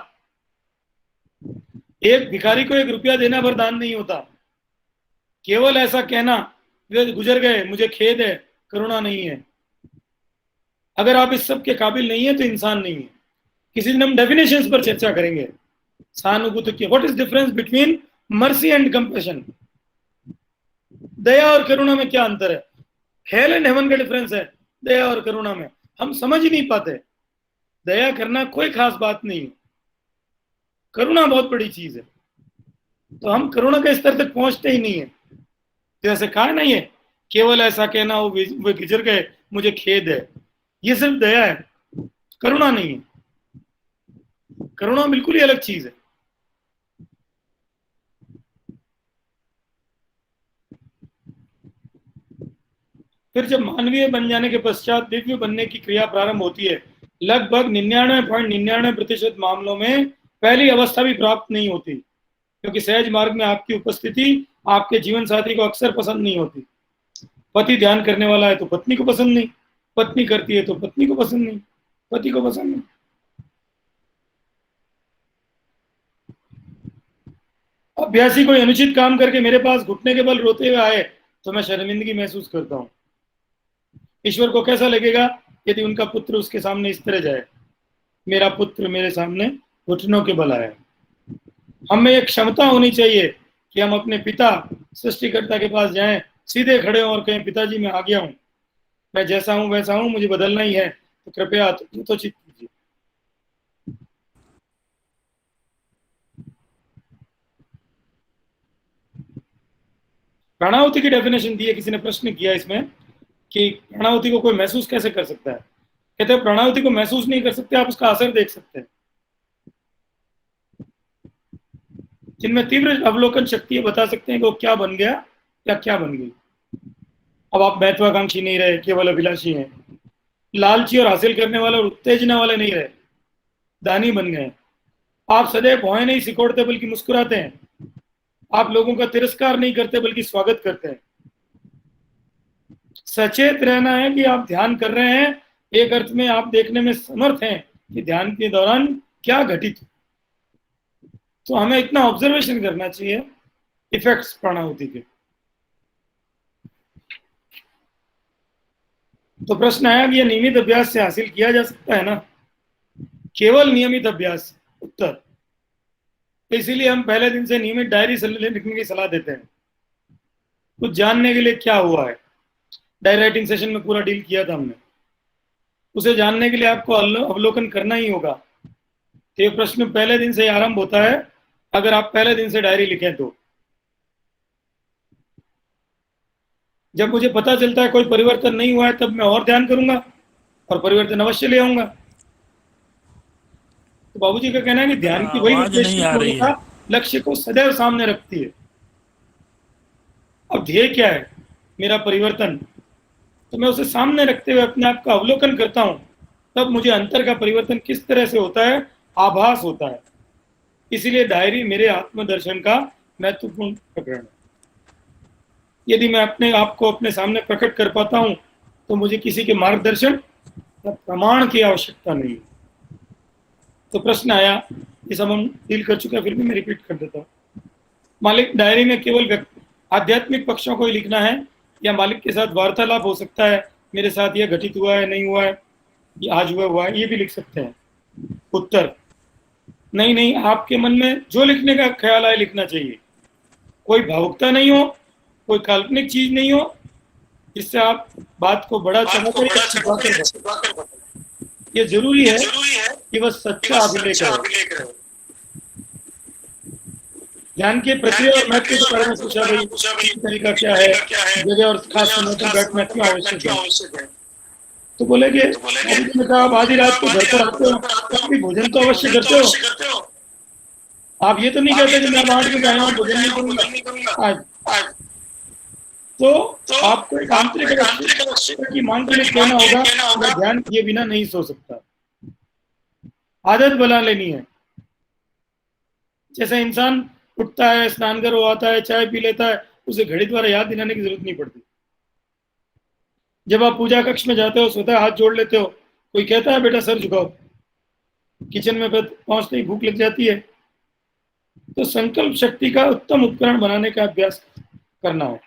एक भिखारी को 1 रुपया देना वरदान नहीं होता। केवल ऐसा कहना वे गुजर गए, मुझे खेद है, करुणा नहीं है। अगर आप इस सब के काबिल नहीं है तो इंसान नहीं है। किसी दिन हम डेफिनेशंस पर चर्चा करेंगे। सहानुभूति की what is difference between mercy and compassion. दया और करुणा में क्या अंतर है? हेल एंड हेवन का डिफरेंस है दया और करुणा में। हम समझ ही नहीं पाते। दया करना कोई खास बात नहीं है, करुणा बहुत बड़ी चीज है। तो हम करुणा के स्तर तक पहुंचते ही नहीं है। जैसे कहा नहीं है, केवल ऐसा कहना वो गुजर गए, मुझे खेद है, ये सिर्फ दया है, करुणा नहीं है। करुणा बिल्कुल ही अलग चीज है। फिर जब मानवीय बन जाने के पश्चात दिव्य बनने की क्रिया प्रारंभ होती है, लगभग 99.99% मामलों में पहली अवस्था भी प्राप्त नहीं होती, क्योंकि सहज मार्ग में आपकी उपस्थिति आपके जीवन साथी को अक्सर पसंद नहीं होती। पति ध्यान करने वाला है तो पत्नी को पसंद नहीं, पत्नी करती है तो पत्नी को पसंद नहीं, पति को पसंद नहीं। अभ्यासी कोई अनुचित काम करके मेरे पास घुटने के बल रोते हुए आए तो मैं शर्मिंदगी महसूस करता हूं। ईश्वर को कैसा लगेगा यदि उनका पुत्र उसके सामने इस तरह जाए, मेरा पुत्र मेरे सामने घुटनों के बल आया। हमें एक क्षमता होनी चाहिए कि हम अपने पिता सृष्टिकर्ता के पास जाएं, सीधे खड़े हों और कहें पिताजी मैं आ गया हूं, मैं जैसा हूं वैसा हूं, मुझे बदलना ही है, तो कृपया तो चित कीजिए। प्राणाहुति की डेफिनेशन दी है, किसी ने प्रश्न किया इसमें कि प्राणाहुति को कोई महसूस कैसे कर सकता है। कहते हैं प्राणाहुति को महसूस नहीं कर सकते, आप उसका असर देख सकते हैं। जिनमें तीव्र अवलोकन शक्ति है बता सकते हैं कि वो क्या बन गया या क्या बन गई। अब आप महत्वाकांक्षी नहीं रहे, केवल अभिलाषी हैं, लालची और हासिल करने वाले और उत्तेजना वाले नहीं रहे, दानी बन गए। आप सदैव भौएं नहीं सिकोड़ते बल्कि मुस्कुराते हैं, आप लोगों का तिरस्कार नहीं करते बल्कि स्वागत करते हैं। सचेत रहना है कि आप ध्यान कर रहे हैं, एक अर्थ में आप देखने में समर्थ हैं कि ध्यान के दौरान क्या घटित। तो हमें इतना ऑब्जर्वेशन करना चाहिए इफेक्ट्स प्राणाहुति के। तो प्रश्न आया कि यह नियमित अभ्यास से हासिल किया जा सकता है ना? केवल नियमित अभ्यास। उत्तर, इसीलिए हम पहले दिन से नियमित डायरी लिखने की सलाह देते हैं। कुछ जानने के लिए क्या हुआ है, डायरी राइटिंग सेशन में पूरा डील किया था हमने, उसे जानने के लिए आपको अवलोकन करना ही होगा। तो ये प्रश्न पहले दिन से ही आरंभ होता है, अगर आप पहले दिन से डायरी लिखें तो। जब मुझे पता चलता है कोई परिवर्तन नहीं हुआ है, तब मैं और ध्यान करूंगा और परिवर्तन अवश्य ले आऊंगा। तो बाबूजी का कहना है कि ध्यान की वही आवाज नहीं आ रही है। लक्ष्य को सदैव सामने रखती है। अब ध्येय क्या है? मेरा परिवर्तन। तो मैं उसे सामने रखते हुए अपने आप का अवलोकन करता हूं, तब मुझे अंतर का परिवर्तन किस तरह से होता है आभास होता है। इसीलिए डायरी मेरे आत्मदर्शन का महत्वपूर्ण प्रकरण है। यदि मैं अपने आप को अपने सामने प्रकट कर पाता हूं तो मुझे किसी के मार्गदर्शन या प्रमाण की आवश्यकता नहीं। तो प्रश्न आया, ये सब हम डील कर चुके हैं, फिर भी मैं रिपीट कर देता हूँ। मालिक, डायरी में केवल आध्यात्मिक पक्षों को ही लिखना है या मालिक के साथ वार्तालाप हो सकता है, मेरे साथ यह घटित हुआ है, नहीं हुआ है, ये आज हुआ है, ये भी लिख सकते हैं? उत्तर, नहीं नहीं, आपके मन में जो लिखने का ख्याल आए लिखना चाहिए। कोई भावुकता नहीं हो, कोई काल्पनिक चीज नहीं हो जिससे आप बात को बड़ा चमक। ये जरूरी है कि वह सच्चा अभिलेख रहे। ज्ञान की प्रक्रिया और महत्व के बारे में पूछा भाई, तरीका क्या है, जगह और खास समय पर बैठना क्यों आवश्यक है? तो बोले कि ने कहा आप आधी रात को घर पर आते हो, तब भी भोजन तो अवश्य करते हो। आप ये तो नहीं कहते कि मैं 8 बजे आया हूँ, भोजन नहीं करूंगा आज। तो आपको एक आंतरिक अवस्था की मांग के लिए कहना होगा, मैं ध्यान किए बिना नहीं सो सकता। आदत बना लेनी है। जैसे इंसान उठता है, स्नान कर आता है, चाय पी लेता है, उसे घड़ी द्वारा याद दिलाने की जरूरत नहीं पड़ती। जब आप पूजा कक्ष में जाते हो, स्वतः हाथ जोड़ लेते हो, कोई कहता है बेटा सर झुकाओ। किचन में पहुंचते ही भूख लग जाती है। तो संकल्प शक्ति का उत्तम उपकरण बनाने का अभ्यास करना हो।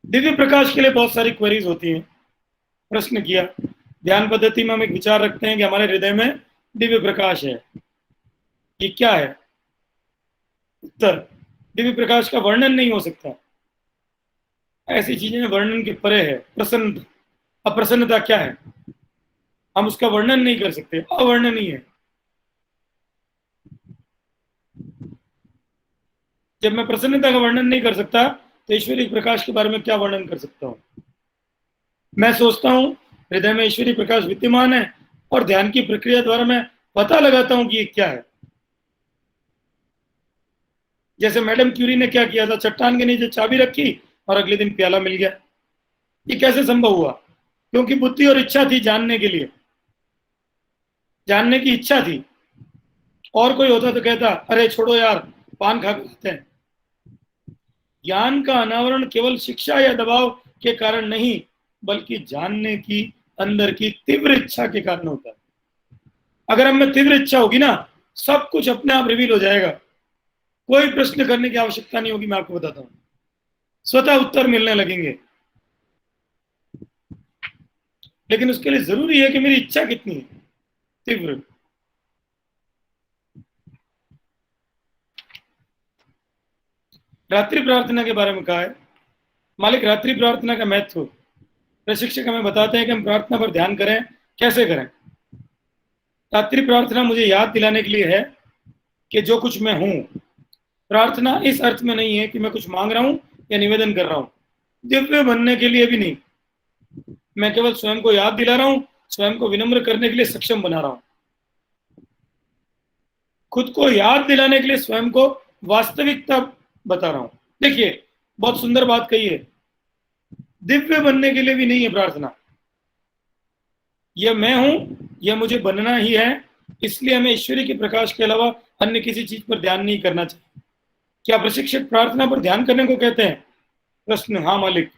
दिव्य प्रकाश के लिए बहुत सारी क्वेरीज होती हैं। प्रश्न किया, ध्यान पद्धति में हम एक विचार रखते हैं कि हमारे हृदय में दिव्य प्रकाश है, ये क्या है? उत्तर, दिव्य प्रकाश का वर्णन नहीं हो सकता। ऐसी चीजें वर्णन के परे है। प्रसन्नता, अप्रसन्नता क्या है? हम उसका वर्णन नहीं कर सकते, अवर्णनीय है। जब मैं प्रसन्नता का वर्णन नहीं कर सकता तो ईश्वरीय प्रकाश के बारे में क्या वर्णन कर सकता हूं? मैं सोचता हूं हृदय में ईश्वरीय प्रकाश विद्यमान है और ध्यान की प्रक्रिया द्वारा मैं पता लगाता हूं कि ये क्या है। जैसे मैडम क्यूरी ने क्या किया था, चट्टान के नीचे चाबी रखी और अगले दिन प्याला मिल गया। ये कैसे संभव हुआ? क्योंकि बुद्धि और इच्छा थी जानने के लिए, जानने की इच्छा थी। और कोई होता तो कहता अरे छोड़ो यार, पान खा खाते हैं। ज्ञान का अनावरण केवल शिक्षा या दबाव के कारण नहीं, बल्कि जानने की अंदर की तीव्र इच्छा के कारण होता है। अगर हम में तीव्र इच्छा होगी ना, सब कुछ अपने आप रिवील हो जाएगा। कोई प्रश्न करने की आवश्यकता नहीं होगी। मैं आपको बताता हूं, स्वतः उत्तर मिलने लगेंगे। लेकिन उसके लिए जरूरी है कि मेरी इच्छा कितनी है, तीव्र। रात्रि प्रार्थना के बारे में कहा है। मालिक, रात्रि प्रार्थना का महत्व प्रशिक्षक हमें बताते हैं कि हम प्रार्थना पर ध्यान करें, कैसे करें। रात्रि प्रार्थना मुझे याद दिलाने के लिए है कि जो कुछ मैं हूं, प्रार्थना इस अर्थ में नहीं है कि मैं कुछ मांग रहा हूं या निवेदन कर रहा हूं, दिव्य बनने के लिए भी नहीं। मैं केवल स्वयं को याद दिला रहा हूं, स्वयं को विनम्र करने के लिए सक्षम बना रहा हूं, खुद को याद दिलाने के लिए स्वयं को वास्तविकता बता रहा हूं। देखिए, बहुत सुंदर बात कही है, दिव्य बनने के लिए भी नहीं है प्रार्थना। यह मैं हूं, यह मुझे बनना ही है, इसलिए हमें ईश्वरीय के प्रकाश के अलावा अन्य किसी चीज पर ध्यान नहीं करना चाहिए। क्या प्रशिक्षक प्रार्थना पर ध्यान करने को कहते हैं? प्रश्न, हाँ मालिक।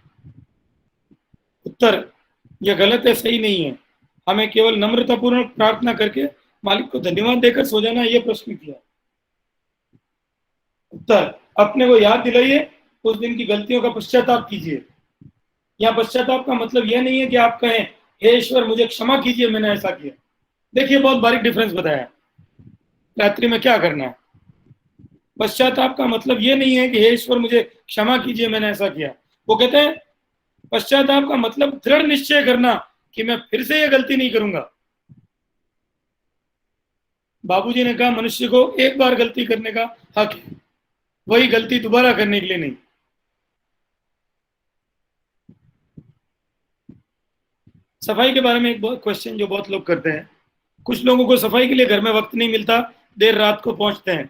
उत्तर, यह गलत है, सही नहीं है। हमें केवल नम्रतापूर्वक प्रार्थना करके मालिक को धन्यवाद देकर सो जाना, यह प्रश्न किया। उत्तर, अपने को याद दिलाइए, उस दिन की गलतियों का पश्चाताप कीजिए। यहाँ पश्चाताप का मतलब यह नहीं है कि आप कहें, हे ईश्वर मुझे क्षमा कीजिए, मैंने ऐसा किया। देखिए, बहुत बारीक डिफरेंस बताया रात्रि में क्या करना है। पश्चाताप का मतलब यह नहीं है कि हे ईश्वर मुझे क्षमा कीजिए, मैंने ऐसा किया। वो कहते हैं पश्चाताप का मतलब दृढ़ निश्चय करना कि मैं फिर से यह गलती नहीं करूंगा। बाबूजी ने कहा मनुष्य को एक बार गलती करने का हक है, वही गलती दोबारा करने के लिए नहीं। सफाई के बारे में एक क्वेश्चन जो बहुत लोग करते हैं, कुछ लोगों को सफाई के लिए घर में वक्त नहीं मिलता, देर रात को पहुंचते हैं।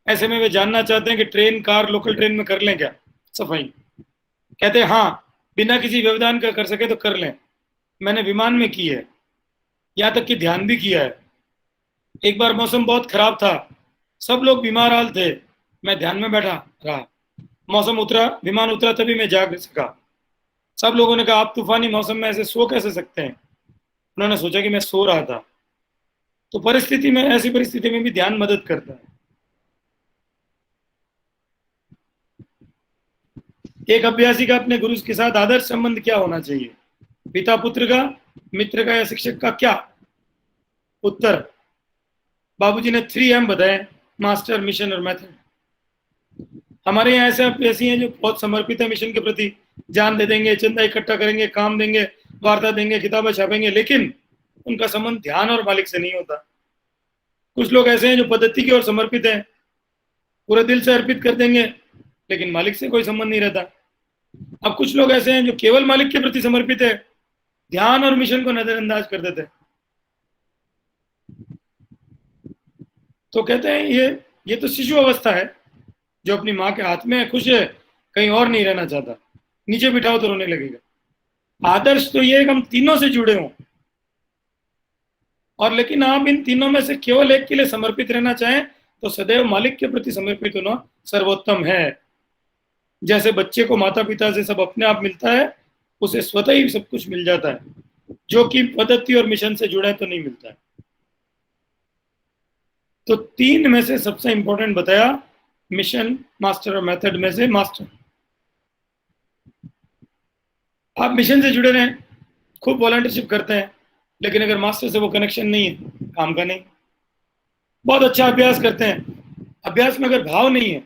ऐसे में वे जानना चाहते हैं कि ट्रेन, कार, लोकल ट्रेन में कर लें क्या सफाई। कहते हैं हाँ, बिना किसी व्यवधान का कर सके तो कर लें। मैंने विमान में की है, यहाँ तक कि ध्यान भी किया है। एक बार मौसम बहुत खराब था, सब लोग बीमार हाल थे, मैं ध्यान में बैठा रहा। मौसम उतरा, विमान उतरा, तभी मैं जाग सका। सब लोगों ने कहा आप तूफानी मौसम में ऐसे सो कैसे सकते हैं। उन्होंने सोचा कि मैं सो रहा था। तो परिस्थिति में, ऐसी परिस्थिति में भी ध्यान मदद करता है। एक अभ्यासी का अपने गुरु के साथ आदर्श संबंध क्या होना चाहिए? पिता पुत्र का, मित्र का या शिक्षक का? क्या उत्तर? बाबूजी ने 3M बताए, मास्टर, मिशन और मेथड। हमारे यहाँ ऐसे अभ्यासी हैं जो बहुत समर्पित है मिशन के प्रति, जान दे देंगे, चंदा इकट्ठा करेंगे, काम देंगे, वार्ता देंगे, किताबें छापेंगे, लेकिन उनका संबंध ध्यान और मालिक से नहीं होता। कुछ लोग ऐसे हैं जो पद्धति की ओर समर्पित हैं, पूरे दिल से अर्पित कर देंगे, लेकिन मालिक से कोई संबंध नहीं रहता। अब कुछ लोग ऐसे हैं जो केवल मालिक के प्रति समर्पित है, ध्यान और मिशन को नजरअंदाज कर देते हैं। तो कहते हैं ये तो शिशु अवस्था है, जो अपनी माँ के हाथ में है, खुश है, कहीं और नहीं रहना चाहता, नीचे बिठाओ तो रोने लगेगा। आदर्श तो ये है कि हम तीनों से जुड़े हों, और लेकिन आप इन तीनों में से केवल एक के लिए समर्पित रहना चाहें तो सदैव मालिक के प्रति समर्पित होना सर्वोत्तम है। जैसे बच्चे को माता पिता से सब अपने आप मिलता है, उसे स्वतः ही सब कुछ मिल जाता है, जो कि पद्धति और मिशन से जुड़े तो नहीं मिलता है। तो 3 में से सबसे इंपॉर्टेंट बताया मिशन, मास्टर और मेथड में से मास्टर। आप मिशन से जुड़े रहें, खूब वॉलंटियरशिप करते हैं, लेकिन अगर मास्टर से वो कनेक्शन नहीं है, काम का नहीं। बहुत अच्छा अभ्यास करते हैं, अभ्यास में अगर भाव नहीं है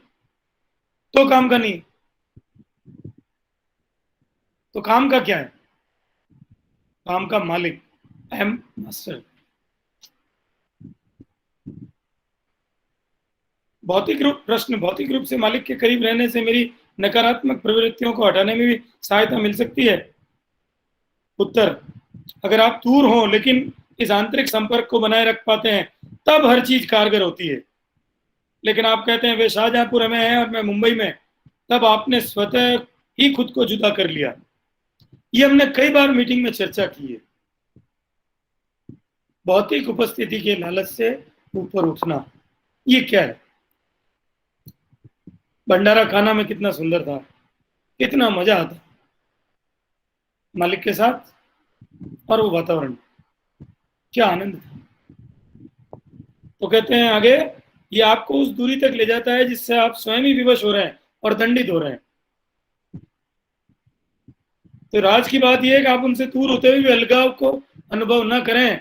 तो काम का नहीं। तो काम का क्या है? काम का मालिक, आई एम मास्टर। भौतिक रूप से मालिक के करीब रहने से मेरी नकारात्मक प्रवृत्तियों को हटाने में भी सहायता मिल सकती है। उत्तर, अगर आप दूर हो लेकिन इस आंतरिक संपर्क को बनाए रख पाते हैं, तब हर चीज कारगर होती है। लेकिन आप कहते हैं वे शाहजहांपुर में है और मैं मुंबई में, तब आपने स्वतः ही खुद को जुदा कर लिया। ये हमने कई बार मीटिंग में चर्चा की है। भौतिक उपस्थिति के लालच से ऊपर उठना, ये क्या है? भंडारा खाना में कितना सुंदर था, कितना मजा आता मालिक के साथ, और वो वातावरण क्या आनंद था। तो कहते हैं आगे, ये आपको उस दूरी तक ले जाता है जिससे आप स्वयं ही विवश हो रहे हैं और दंडित हो रहे हैं। तो राज की बात यह है कि आप उनसे दूर होते हुए भी अलगाव को अनुभव न करें।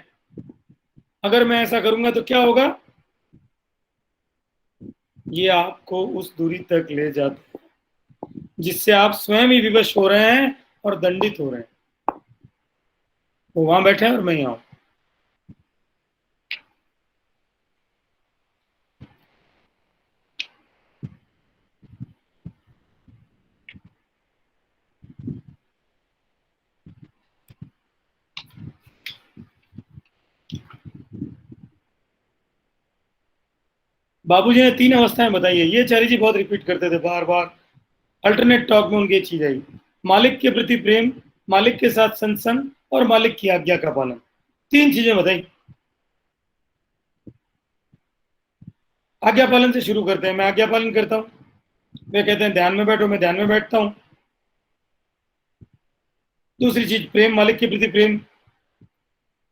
अगर मैं ऐसा करूंगा तो क्या होगा? ये आपको उस दूरी तक ले जाता है जिससे आप स्वयं ही विवश हो रहे हैं और दंडित हो रहे हैं। वो वहां बैठे हैं और मैं यहाँ हूं। बाबूजी ने 3 अवस्थाएं बताई है, ये चारी जी बहुत रिपीट करते थे बार बार। अल्टरनेट टॉक में उनकी एक चीज आई, मालिक के प्रति प्रेम, मालिक के साथ संसन और मालिक की आज्ञा का पालन। 3 चीजें बताई। आज्ञा पालन से शुरू करते हैं। मैं आज्ञा पालन करता हूँ। वे कहते हैं ध्यान में बैठो, मैं ध्यान में बैठता हूँ। दूसरी चीज प्रेम, मालिक के प्रति प्रेम।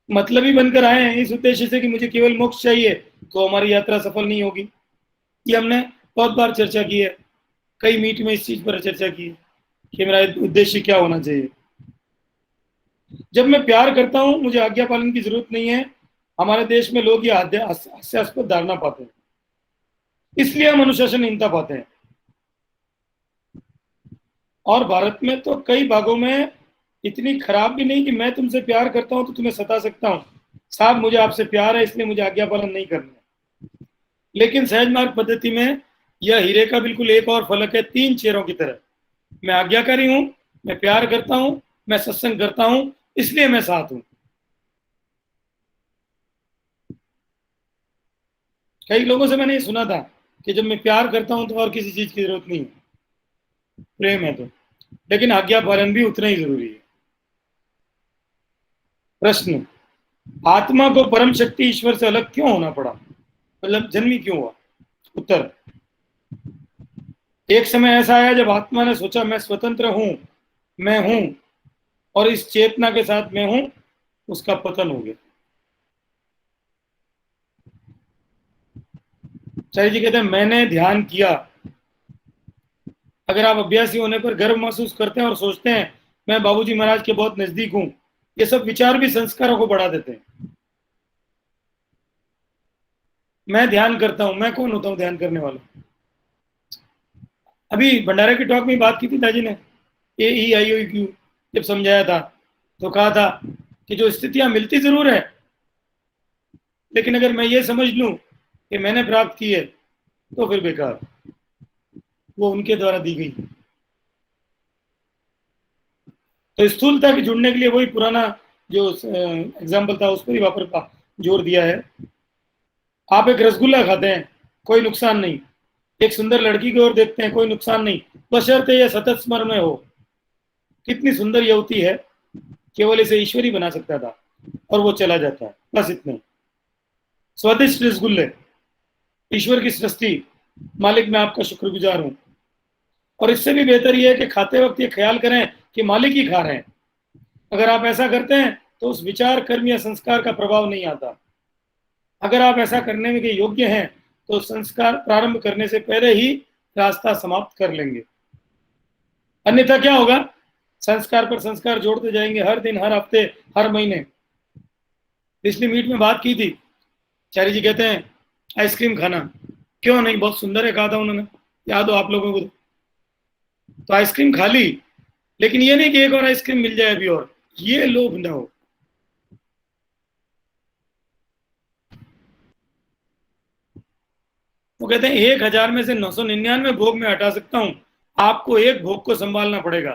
मतलब ही बनकर आए हैं इस उद्देश्य से कि मुझे केवल मोक्ष चाहिए, तो हमारी यात्रा सफल नहीं होगी। ये हमने बहुत बार चर्चा की है, कई मीट में इस चीज पर चर्चा की है कि मेरा उद्देश्य क्या होना चाहिए। जब मैं प्यार करता हूं, मुझे आज्ञा पालन की जरूरत नहीं है। हमारे देश में लोग ये हास्यास्पद धारणा पाते हैं, इसलिए हम अनुशासनहीनता पाते हैं। और भारत में तो कई भागों में इतनी खराब भी नहीं कि मैं तुमसे प्यार करता हूं तो तुम्हें सता सकता हूं। साहब मुझे आपसे प्यार है, इसलिए मुझे आज्ञा पालन नहीं करना है। लेकिन सहज मार्ग पद्धति में यह हीरे का बिल्कुल एक और फलक है, 3 चेहरों की तरह। मैं आज्ञाकारी हूं, मैं प्यार करता हूं, मैं सत्संग करता हूं, इसलिए मैं साथ हूं। कई लोगों से मैंने ये सुना था कि जब मैं प्यार करता हूं तो और किसी चीज की जरूरत नहीं है, प्रेम है तो। लेकिन आज्ञा पालन भी उतना ही जरूरी है। प्रश्न, आत्मा को परम शक्ति ईश्वर से अलग क्यों होना पड़ा, मतलब जन्मी क्यों हुआ? उत्तर, एक समय ऐसा आया जब आत्मा ने सोचा मैं स्वतंत्र हूं, मैं हूं, और इस चेतना के साथ मैं हूं, उसका पतन हो गया। चार्य जी कहते हैं मैंने ध्यान किया। अगर आप अभ्यासी होने पर गर्व महसूस करते हैं और सोचते हैं मैं बाबूजी महाराज के बहुत नजदीक हूं, ये सब विचार भी संस्कारों को बढ़ा देते हैं। मैं ध्यान करता हूं, मैं कौन होता हूं ध्यान करने वाला? अभी भंडारे की टॉक में बात की थी दाजी ने, AEIOQ जब समझाया था तो कहा था कि जो स्थितियां मिलती जरूर है, लेकिन अगर मैं ये समझ लूं कि मैंने प्राप्त की है तो फिर बेकार, वो उनके द्वारा दी गई। तो स्थूलता के जुड़ने के लिए वही पुराना जो एग्जाम्पल था उस पर ही वापस जोर दिया है। आप एक रसगुल्ला खाते हैं, कोई नुकसान नहीं। एक सुंदर लड़की की ओर देखते हैं, कोई नुकसान नहीं, बशर्ते यह सतत स्मरण में हो। कितनी सुंदर युवती है, केवल इसे ईश्वर ही बना सकता था, और वो चला जाता है, बस इतने। स्वादिष्ट रसगुल्ले, ईश्वर की सृष्टि, मालिक मैं आपका शुक्रगुजार हूं। और इससे भी बेहतर यह है कि खाते वक्त ये ख्याल करें कि मालिक ही खा रहे हैं। अगर आप ऐसा करते हैं तो उस विचार, कर्म या संस्कार का प्रभाव नहीं आता। अगर आप ऐसा करने में के योग्य हैं तो संस्कार प्रारंभ करने से पहले ही रास्ता समाप्त कर लेंगे। अन्यथा क्या होगा? संस्कार पर संस्कार जोड़ते जाएंगे, हर दिन, हर हफ्ते, हर महीने। पिछली मीट में बात की थी, चारी जी कहते हैं आइसक्रीम खाना क्यों नहीं, बहुत सुंदर है, कहा था उन्होंने, याद हो आप लोगों को? तो आइसक्रीम खा ली, लेकिन ये नहीं कि एक और आइसक्रीम मिल जाए अभी और, ये लोभ ना हो। वो कहते हैं 1000 में से 999 भोग में हटा सकता हूं, आपको एक भोग को संभालना पड़ेगा।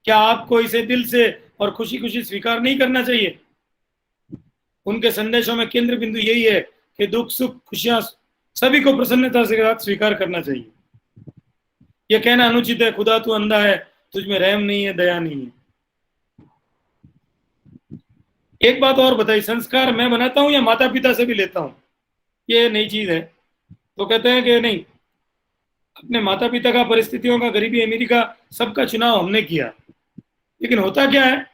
क्या आपको इसे दिल से और खुशी खुशी स्वीकार नहीं करना चाहिए? उनके संदेशों में केंद्र बिंदु यही है कि दुख, सुख, खुशियां सभी को प्रसन्नता से साथ स्वीकार करना चाहिए। यह कहना अनुचित है खुदा तू अंधा है, तुझ में रहम नहीं है, दया नहीं है। एक बात और बताई, संस्कार मैं बनाता हूं या माता पिता से भी लेता हूं? ये नई चीज है। तो कहते हैं कि नहीं, अपने माता पिता का, परिस्थितियों का, गरीबी अमीरी का, सबका चुनाव हमने किया। लेकिन होता क्या है,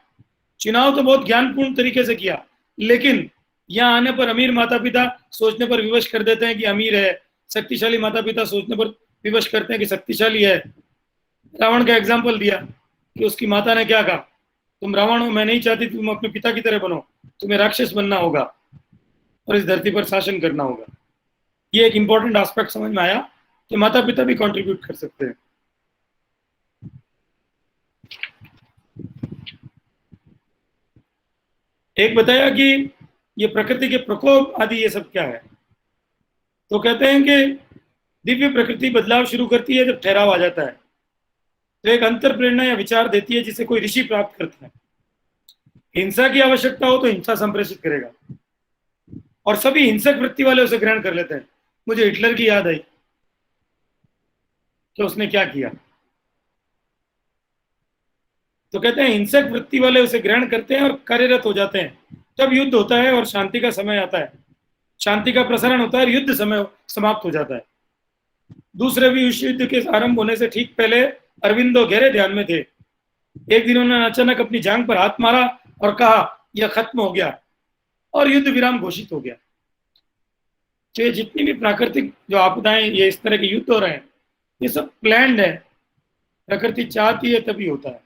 चुनाव तो बहुत ज्ञानपूर्ण तरीके से किया, लेकिन यहाँ आने पर अमीर माता पिता सोचने पर विवश कर देते हैं कि अमीर है, शक्तिशाली माता पिता सोचने पर विवश करते हैं कि शक्तिशाली है। रावण का एग्जाम्पल दिया कि उसकी माता ने क्या कहा, तुम रावण हो, मैं नहीं चाहती तुम अपने पिता की तरह बनो, तुम्हें राक्षस बनना होगा और इस धरती पर शासन करना होगा। ये एक इंपॉर्टेंट एस्पेक्ट समझ में आया कि माता पिता भी कंट्रीब्यूट कर सकते हैं। एक बताया कि ये प्रकृति के प्रकोप आदि ये सब क्या है। तो कहते हैं कि दिव्य प्रकृति बदलाव शुरू करती है जब ठहराव आ जाता है, तो एक अंतर प्रेरणा या विचार देती है जिसे कोई ऋषि प्राप्त करता है। हिंसा की आवश्यकता हो तो हिंसा संप्रेषित करेगा, और सभी हिंसक वृत्ति वाले उसे ग्रहण कर लेते हैं। मुझे हिटलर की याद आई कि उसने क्या किया। तो कहते हैं हिंसक वृत्ति वाले उसे ग्रहण करते हैं और कार्यरत हो जाते हैं। तब युद्ध होता है और शांति का समय आता है, शांति का प्रसारण होता है और युद्ध समय समाप्त हो जाता है। दूसरे विश्व युद्ध के आरंभ होने से ठीक पहले अरविंदो गहरे ध्यान में थे। एक दिन उन्होंने अचानक अपनी जांघ पर हाथ मारा और कहा यह खत्म हो गया, और युद्ध विराम घोषित हो गया। तो ये जितनी भी प्राकृतिक जो आपदाएं, ये इस तरह के युद्ध हो रहे हैं, ये सब प्लान्ड है, प्रकृति चाहती है तभी होता है।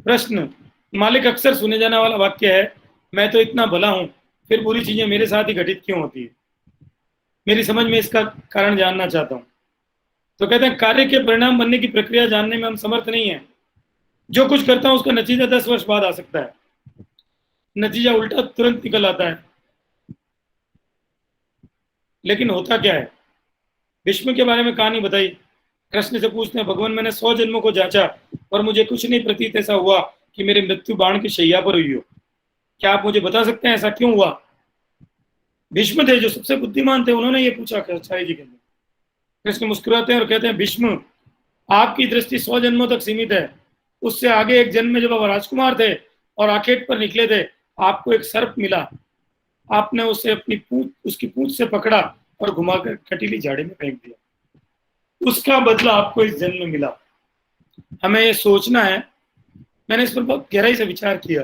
प्रश्न, मालिक अक्सर सुने जाने वाला वाक्य है, मैं तो इतना भला हूं फिर बुरी चीजें मेरे साथ ही घटित क्यों होती है। मेरी समझ में इसका कारण जानना चाहता हूं। तो कहते हैं कार्य के परिणाम बनने की प्रक्रिया जानने में हम समर्थ नहीं है। जो कुछ करता हूं उसका नतीजा 10 वर्ष बाद आ सकता है, नतीजा उल्टा तुरंत निकल आता है। लेकिन होता क्या है। भीष्म के बारे में कहानी बताई। कृष्ण से पूछते हैं, भगवान मैंने 100 जन्मों को जांचा पर मुझे कुछ नहीं प्रतीत ऐसा हुआ कि मेरी मृत्यु बाण की शैया पर हुई हो। क्या आप मुझे बता सकते हैं ऐसा क्यों हुआ। भीष्म थे जो सबसे बुद्धिमान थे, उन्होंने ये पूछा आचार्य जी के अंदर। कृष्ण मुस्कुराते हैं और कहते हैं, भीष्म आपकी दृष्टि 100 जन्मों तक सीमित है। उससे आगे एक जन्म में जब आप राजकुमार थे और आखेट पर निकले थे, आपको एक सर्प मिला। आपने उसे अपनी पूंछ, उसकी पूंछ से पकड़ा और घुमाकर कटीली झाड़ी में फेंक दिया। उसका बदला आपको इस जन्म में मिला। हमें ये सोचना है। मैंने इस पर बहुत गहराई से विचार किया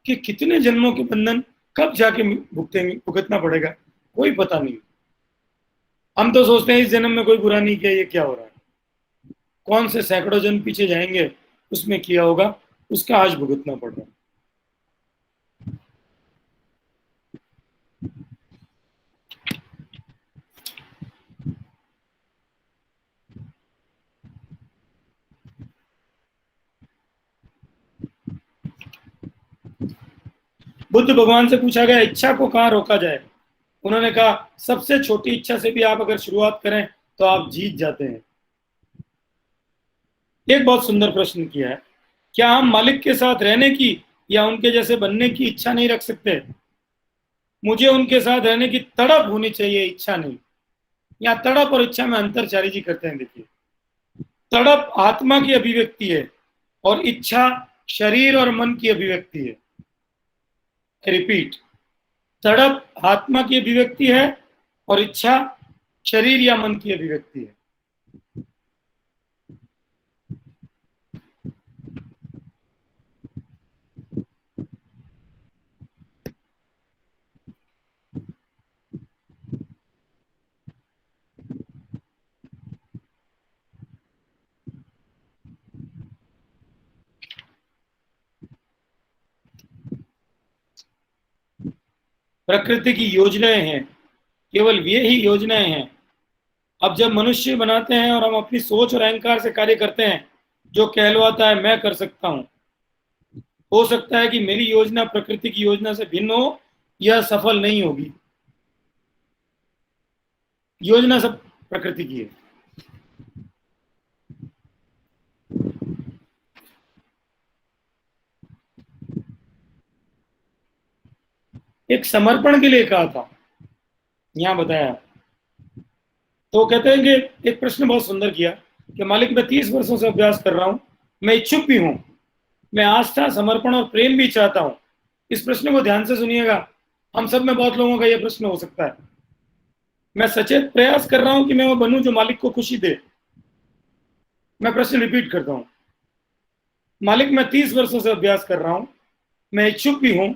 कि कितने जन्मों के बंधन कब जाके भुगतना पड़ेगा, कोई पता नहीं। हम तो सोचते हैं इस जन्म में कोई बुरा नहीं किया, ये क्या हो रहा है। कौन से सैकड़ों जन्म पीछे जाएंगे, उसमें किया होगा, उसका आज भुगतना पड़ रहा है। बुद्ध भगवान से पूछा गया इच्छा को कहां रोका जाए। उन्होंने कहा सबसे छोटी इच्छा से भी आप अगर शुरुआत करें तो आप जीत जाते हैं। एक बहुत सुंदर प्रश्न किया है, क्या हम मालिक के साथ रहने की या उनके जैसे बनने की इच्छा नहीं रख सकते। मुझे उनके साथ रहने की तड़प होनी चाहिए, इच्छा नहीं। या तड़प और इच्छा में अंतर चारी जी करते हैं। देखिए, तड़प आत्मा की अभिव्यक्ति है और इच्छा शरीर और मन की अभिव्यक्ति है। रिपीट, तड़प आत्मा की अभिव्यक्ति है और इच्छा शरीर या मन की अभिव्यक्ति है। प्रकृति की योजनाएं हैं, केवल ये ही योजनाएं हैं। अब जब मनुष्य बनाते हैं और हम अपनी सोच और अहंकार से कार्य करते हैं, जो कहलवाता है मैं कर सकता हूं। हो सकता है कि मेरी योजना प्रकृति की योजना से भिन्न हो, यह सफल नहीं होगी। योजना सब प्रकृति की है। एक समर्पण के लिए कहा था, यहां बताया। तो कहते हैं कि एक प्रश्न बहुत सुंदर किया कि मालिक मैं 30 वर्षों से अभ्यास कर रहा हूं, मैं इच्छुक भी हूं, मैं आस्था समर्पण और प्रेम भी चाहता हूं। इस प्रश्न को ध्यान से सुनिएगा। हम सब में बहुत लोगों का यह प्रश्न हो सकता है। मैं सचेत प्रयास कर रहा हूं कि मैं वो बनूं जो मालिक को खुशी दे। मैं प्रश्न रिपीट करता हूं। मालिक मैं 30 वर्षों से अभ्यास कर रहा हूं, मैं इच्छुक भी हूं,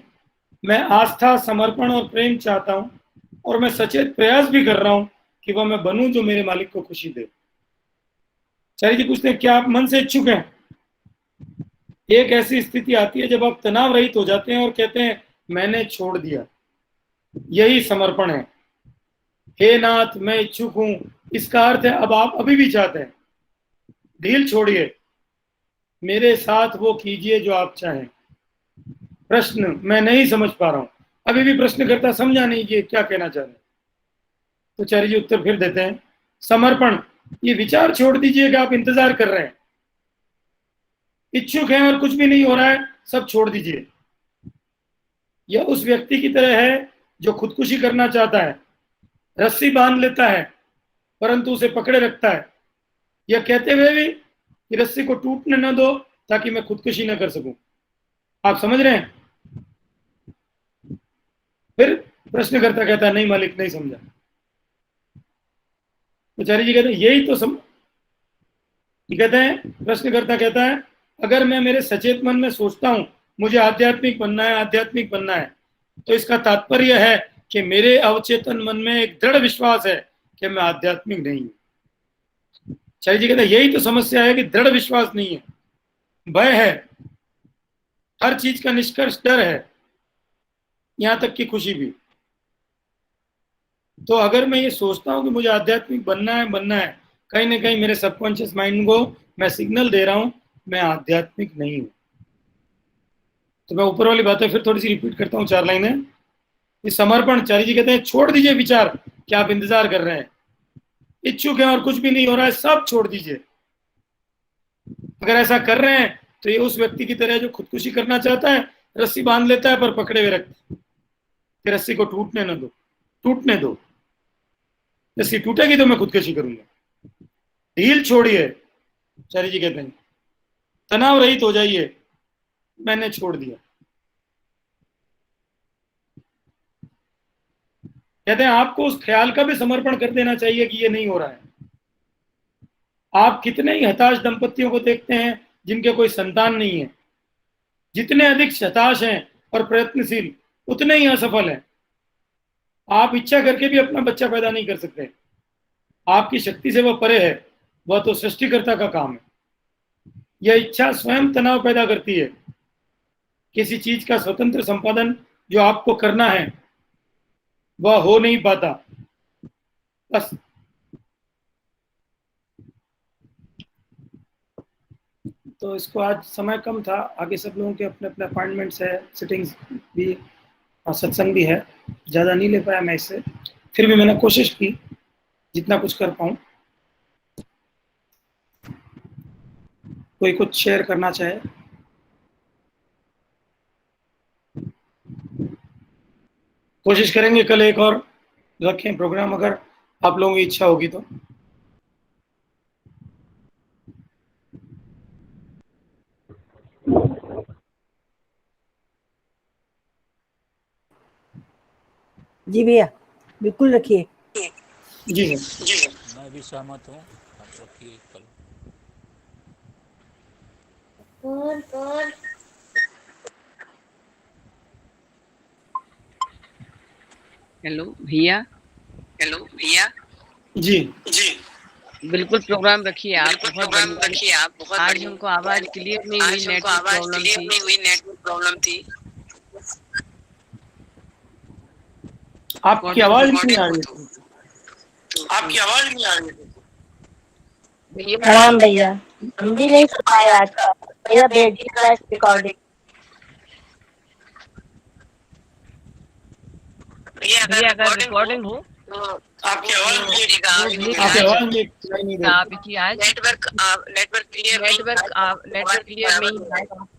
मैं आस्था समर्पण और प्रेम चाहता हूं, और मैं सचेत प्रयास भी कर रहा हूं कि वह मैं बनूं जो मेरे मालिक को खुशी दे। चारी जी पूछते हैं क्या आप मन से इच्छुक हैं। एक ऐसी स्थिति आती है जब आप तनाव रहित हो जाते हैं और कहते हैं मैंने छोड़ दिया। यही समर्पण है। हे नाथ मैं इच्छुक हूं, इसका अर्थ है अब आप अभी भी चाहते हैं। ढील छोड़िए, मेरे साथ वो कीजिए जो आप चाहें। प्रश्न मैं नहीं समझ पा रहा हूं, अभी भी प्रश्नकर्ता समझा नहीं कि क्या कहना चाह रहे हैं। तो चार्य जी उत्तर फिर देते हैं, समर्पण, ये विचार छोड़ दीजिए कि आप इंतजार कर रहे हैं, इच्छुक हैं और कुछ भी नहीं हो रहा है, सब छोड़ दीजिए। यह उस व्यक्ति की तरह है जो खुदकुशी करना चाहता है, रस्सी बांध लेता है परंतु उसे पकड़े रखता है, यह कहते हुए भी कि रस्सी को टूटने न दो ताकि मैं खुदकुशी न कर सकूं। आप समझ रहे हैं? फिर प्रश्नकर्ता कहता है, नहीं मालिक, नहीं समझा। आचार्य जी कहते हैं, यही तो कहते हैं, प्रश्नकर्ता कहता है, अगर मैं मेरे सचेत मन में सोचता हूं मुझे आध्यात्मिक बनना है, आध्यात्मिक बनना है, तो इसका तात्पर्य है कि मेरे अवचेतन मन में एक दृढ़ विश्वास है कि मैं आध्यात्मिक नहीं हूं। आचार्य जी कहते हैं, यही तो समस्या है कि दृढ़ विश्वास नहीं है, भय है, हर चीज का निष्कर्ष डर है, यहां तक कि खुशी भी। तो अगर मैं ये सोचता हूं कि मुझे आध्यात्मिक बनना है, कहीं ना कहीं मेरे सबकॉन्शियस माइंड को मैं सिग्नल दे रहा हूं मैं आध्यात्मिक नहीं हूं। तो मैं ऊपर वाली बातें फिर थोड़ी सी रिपीट करता हूं, 4 लाइनें। ये समर्पण, चार्य जी कहते हैं, छोड़ दीजिए विचार कि आप इंतजार कर रहे हैं, इच्छुक हैं और कुछ भी नहीं हो रहा है, सब छोड़ दीजिए। अगर ऐसा कर रहे हैं तो ये उस व्यक्ति की तरह जो खुदकुशी करना चाहता है, रस्सी बांध लेता है पर पकड़े हुए रखता है, रस्सी को टूटने दो, रस्सी टूटेगी तो मैं खुदकुशी करूंगा। ढील छोड़िए, चार्य जी कहते हैं, तनाव रहित हो जाइए, मैंने छोड़ दिया। कहते हैं, आपको उस ख्याल का भी समर्पण कर देना चाहिए कि ये नहीं हो रहा है। आप कितने ही हताश दंपतियों को देखते हैं जिनके कोई संतान नहीं है, जितने अधिक हताश हैं और प्रयत्नशील उतने ही असफल हैं। आप इच्छा करके भी अपना बच्चा पैदा नहीं कर सकते, आपकी शक्ति से वह परे है, वह तो सृष्टिकर्ता का काम है। यह इच्छा स्वयं तनाव पैदा करती है, किसी चीज का स्वतंत्र संपादन जो आपको करना है वह हो नहीं पाता। बस तो इसको आज समय कम था, आगे सब लोगों के अपने अपने अपॉइंटमेंट्स है, सिटिंग्स भी और सत्संग भी है, ज़्यादा नहीं ले पाया मैं इससे, फिर भी मैंने कोशिश की जितना कुछ कर पाऊँ। कोई कुछ शेयर करना चाहे? कोशिश करेंगे कल एक और रखें प्रोग्राम, अगर आप लोगों की इच्छा होगी तो। जी भैया, बिल्कुल रखिए। जी सर, जी सर, मैं भी सहमत हूँ, आप रखिए कल। हेलो भैया। जी बिल्कुल प्रोग्राम रखिए आप, बहुत बढ़िया। आज हमको आवाज क्लियर नहीं हुई, नेटवर्क प्रॉब्लम थी। आपकी आवाज नहीं आ रही है। भैया प्रणाम भैया, हिंदी नहीं सुन पाए आज का भैया, भेजिए फ्लैश रिकॉर्डिंग। भैया अगर रिकॉर्डिंग हो तो आपकी आवाज नहीं आप की आज नेटवर्क क्लियर नहीं है, आपकी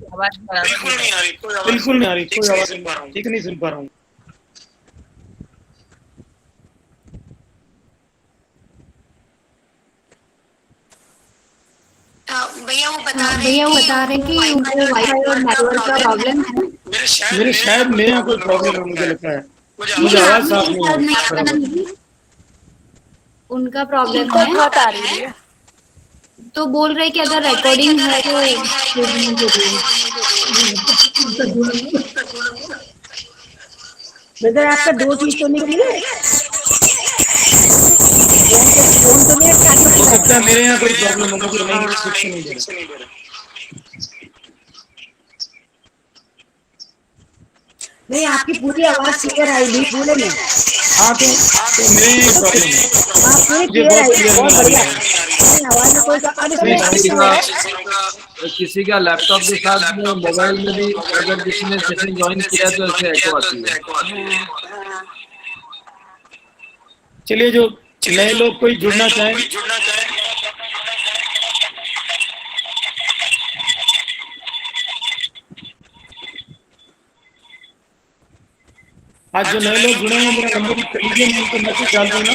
आवाज बिल्कुल नहीं आ रही, कोई आवाज सुन पा रहा हूँ, ठीक नहीं सुन पा रहा हूँ। भैया वो बता रहे हैं कि उनको वाईफाई और नेटवर्क का प्रॉब्लम है। मेरे शायद मेरे यहाँ कोई प्रॉब्लम है, मुझे लगता है, मुझे आवाज साफ नहीं आ रही। उनका प्रॉब्लम है, बहुत आ रही है। तो बोल रहे कि अगर रिकॉर्डिंग है तो ब्रदर आपका 2 चीज तो निकली है, फोन तो मेरा चालू हो है। सकता है मेरे यहाँ कोई प्रॉब्लम हो, मुझे नहीं दे रहा। नहीं, आपकी पूरी आवाज क्लियर आई, भी बोले नहीं। हाँ तो मेरे यहाँ प्रॉब्लम है, आप पूरी मुझे क्लियर बहुत आई, क्लियर बहुत नहीं आ रही बढ़िया। है। नहीं, आवाज में कोई अब इसमें किसी का लैपटॉप के साथ मोबाइल में भी अगर किसी ने सेशन ज्वाइन किया तो ऐसे एको आती है। चलिए, जो नए लोग कोई जुड़ना चाहें, आज जो नए लोग जुड़े हैं मेरा नंबर कर लीजिए, मैं उनको मैसेज डाल दूंगा,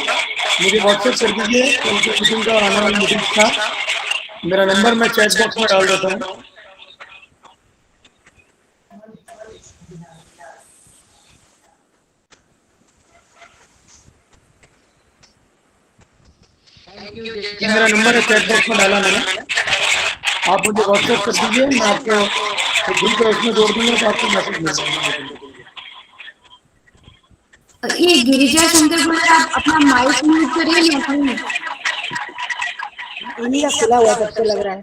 मुझे व्हाट्सएप कर दीजिए उनके मीटिंग का और आने वाली मीटिंग का मेरा नंबर मैं चैट बॉक्स में डाल देता हूँ। मेरा नंबर है चैट बॉक्स में डाला मैंने, आप मुझे व्हाट्सएप कर दीजिए, मैं आपको ग्रुप है उसमें जोड़ दूंगा तो आपको मैसेज मिल जाएगा। ये गिरिजा शंकर बोल रहे, आप अपना माइक म्यूट करिए या नहीं? इन्हीं का खुला हुआ सबसे लग रहा है।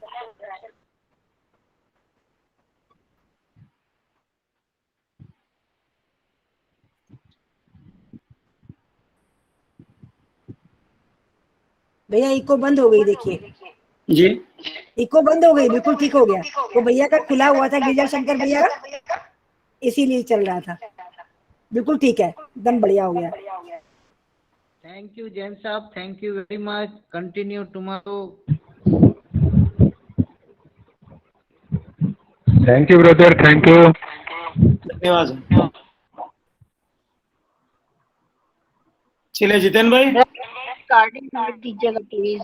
भैया इको बंद हो गई, देखिए जी, इको बंद हो गई, बिल्कुल ठीक हो गया। वो भैया का खुला हुआ था, गिरिजा शंकर भैया का, इसीलिए चल रहा था। बिल्कुल ठीक है, एकदम बढ़िया हो गया। थैंक यू जैन साहब, thank you very much. Continue tomorrow. Thank you brother, thank you, धन्यवाद। चलिए जितेन भाई, रिकॉर्डिंग कर दीजिएगा प्लीज।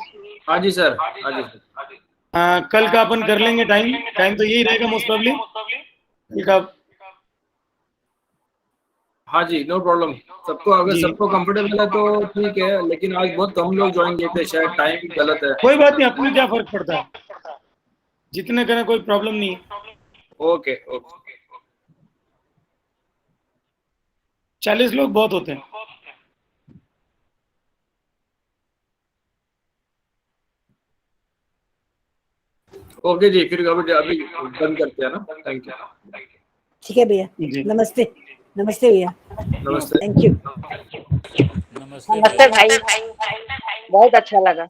हाँ जी सर, हाँ जी सर। कल का अपन कर लेंगे, टाइम तो यही रहेगा मोस्ट प्रॉब्ली कल का। हाँ जी, नो प्रॉब्लम। सबको अगर सबको कंफर्टेबल है तो ठीक है, लेकिन आज बहुत कम लोग ज्वाइन किए थे, शायद टाइम गलत है। कोई बात नहीं, अपने क्या फर्क पड़ता है, जितने करें कोई प्रॉब्लम नहीं है। Okay okay. 40 लोग बहुत होते हैं। ओके जी, फिर अभी बंद करते हैं ना। Thank you. ठीक है भैया, नमस्ते। नमस्ते भैया, नमस्ते, थैंक यू। नमस्ते नमस्ते भाई, बहुत अच्छा लगा।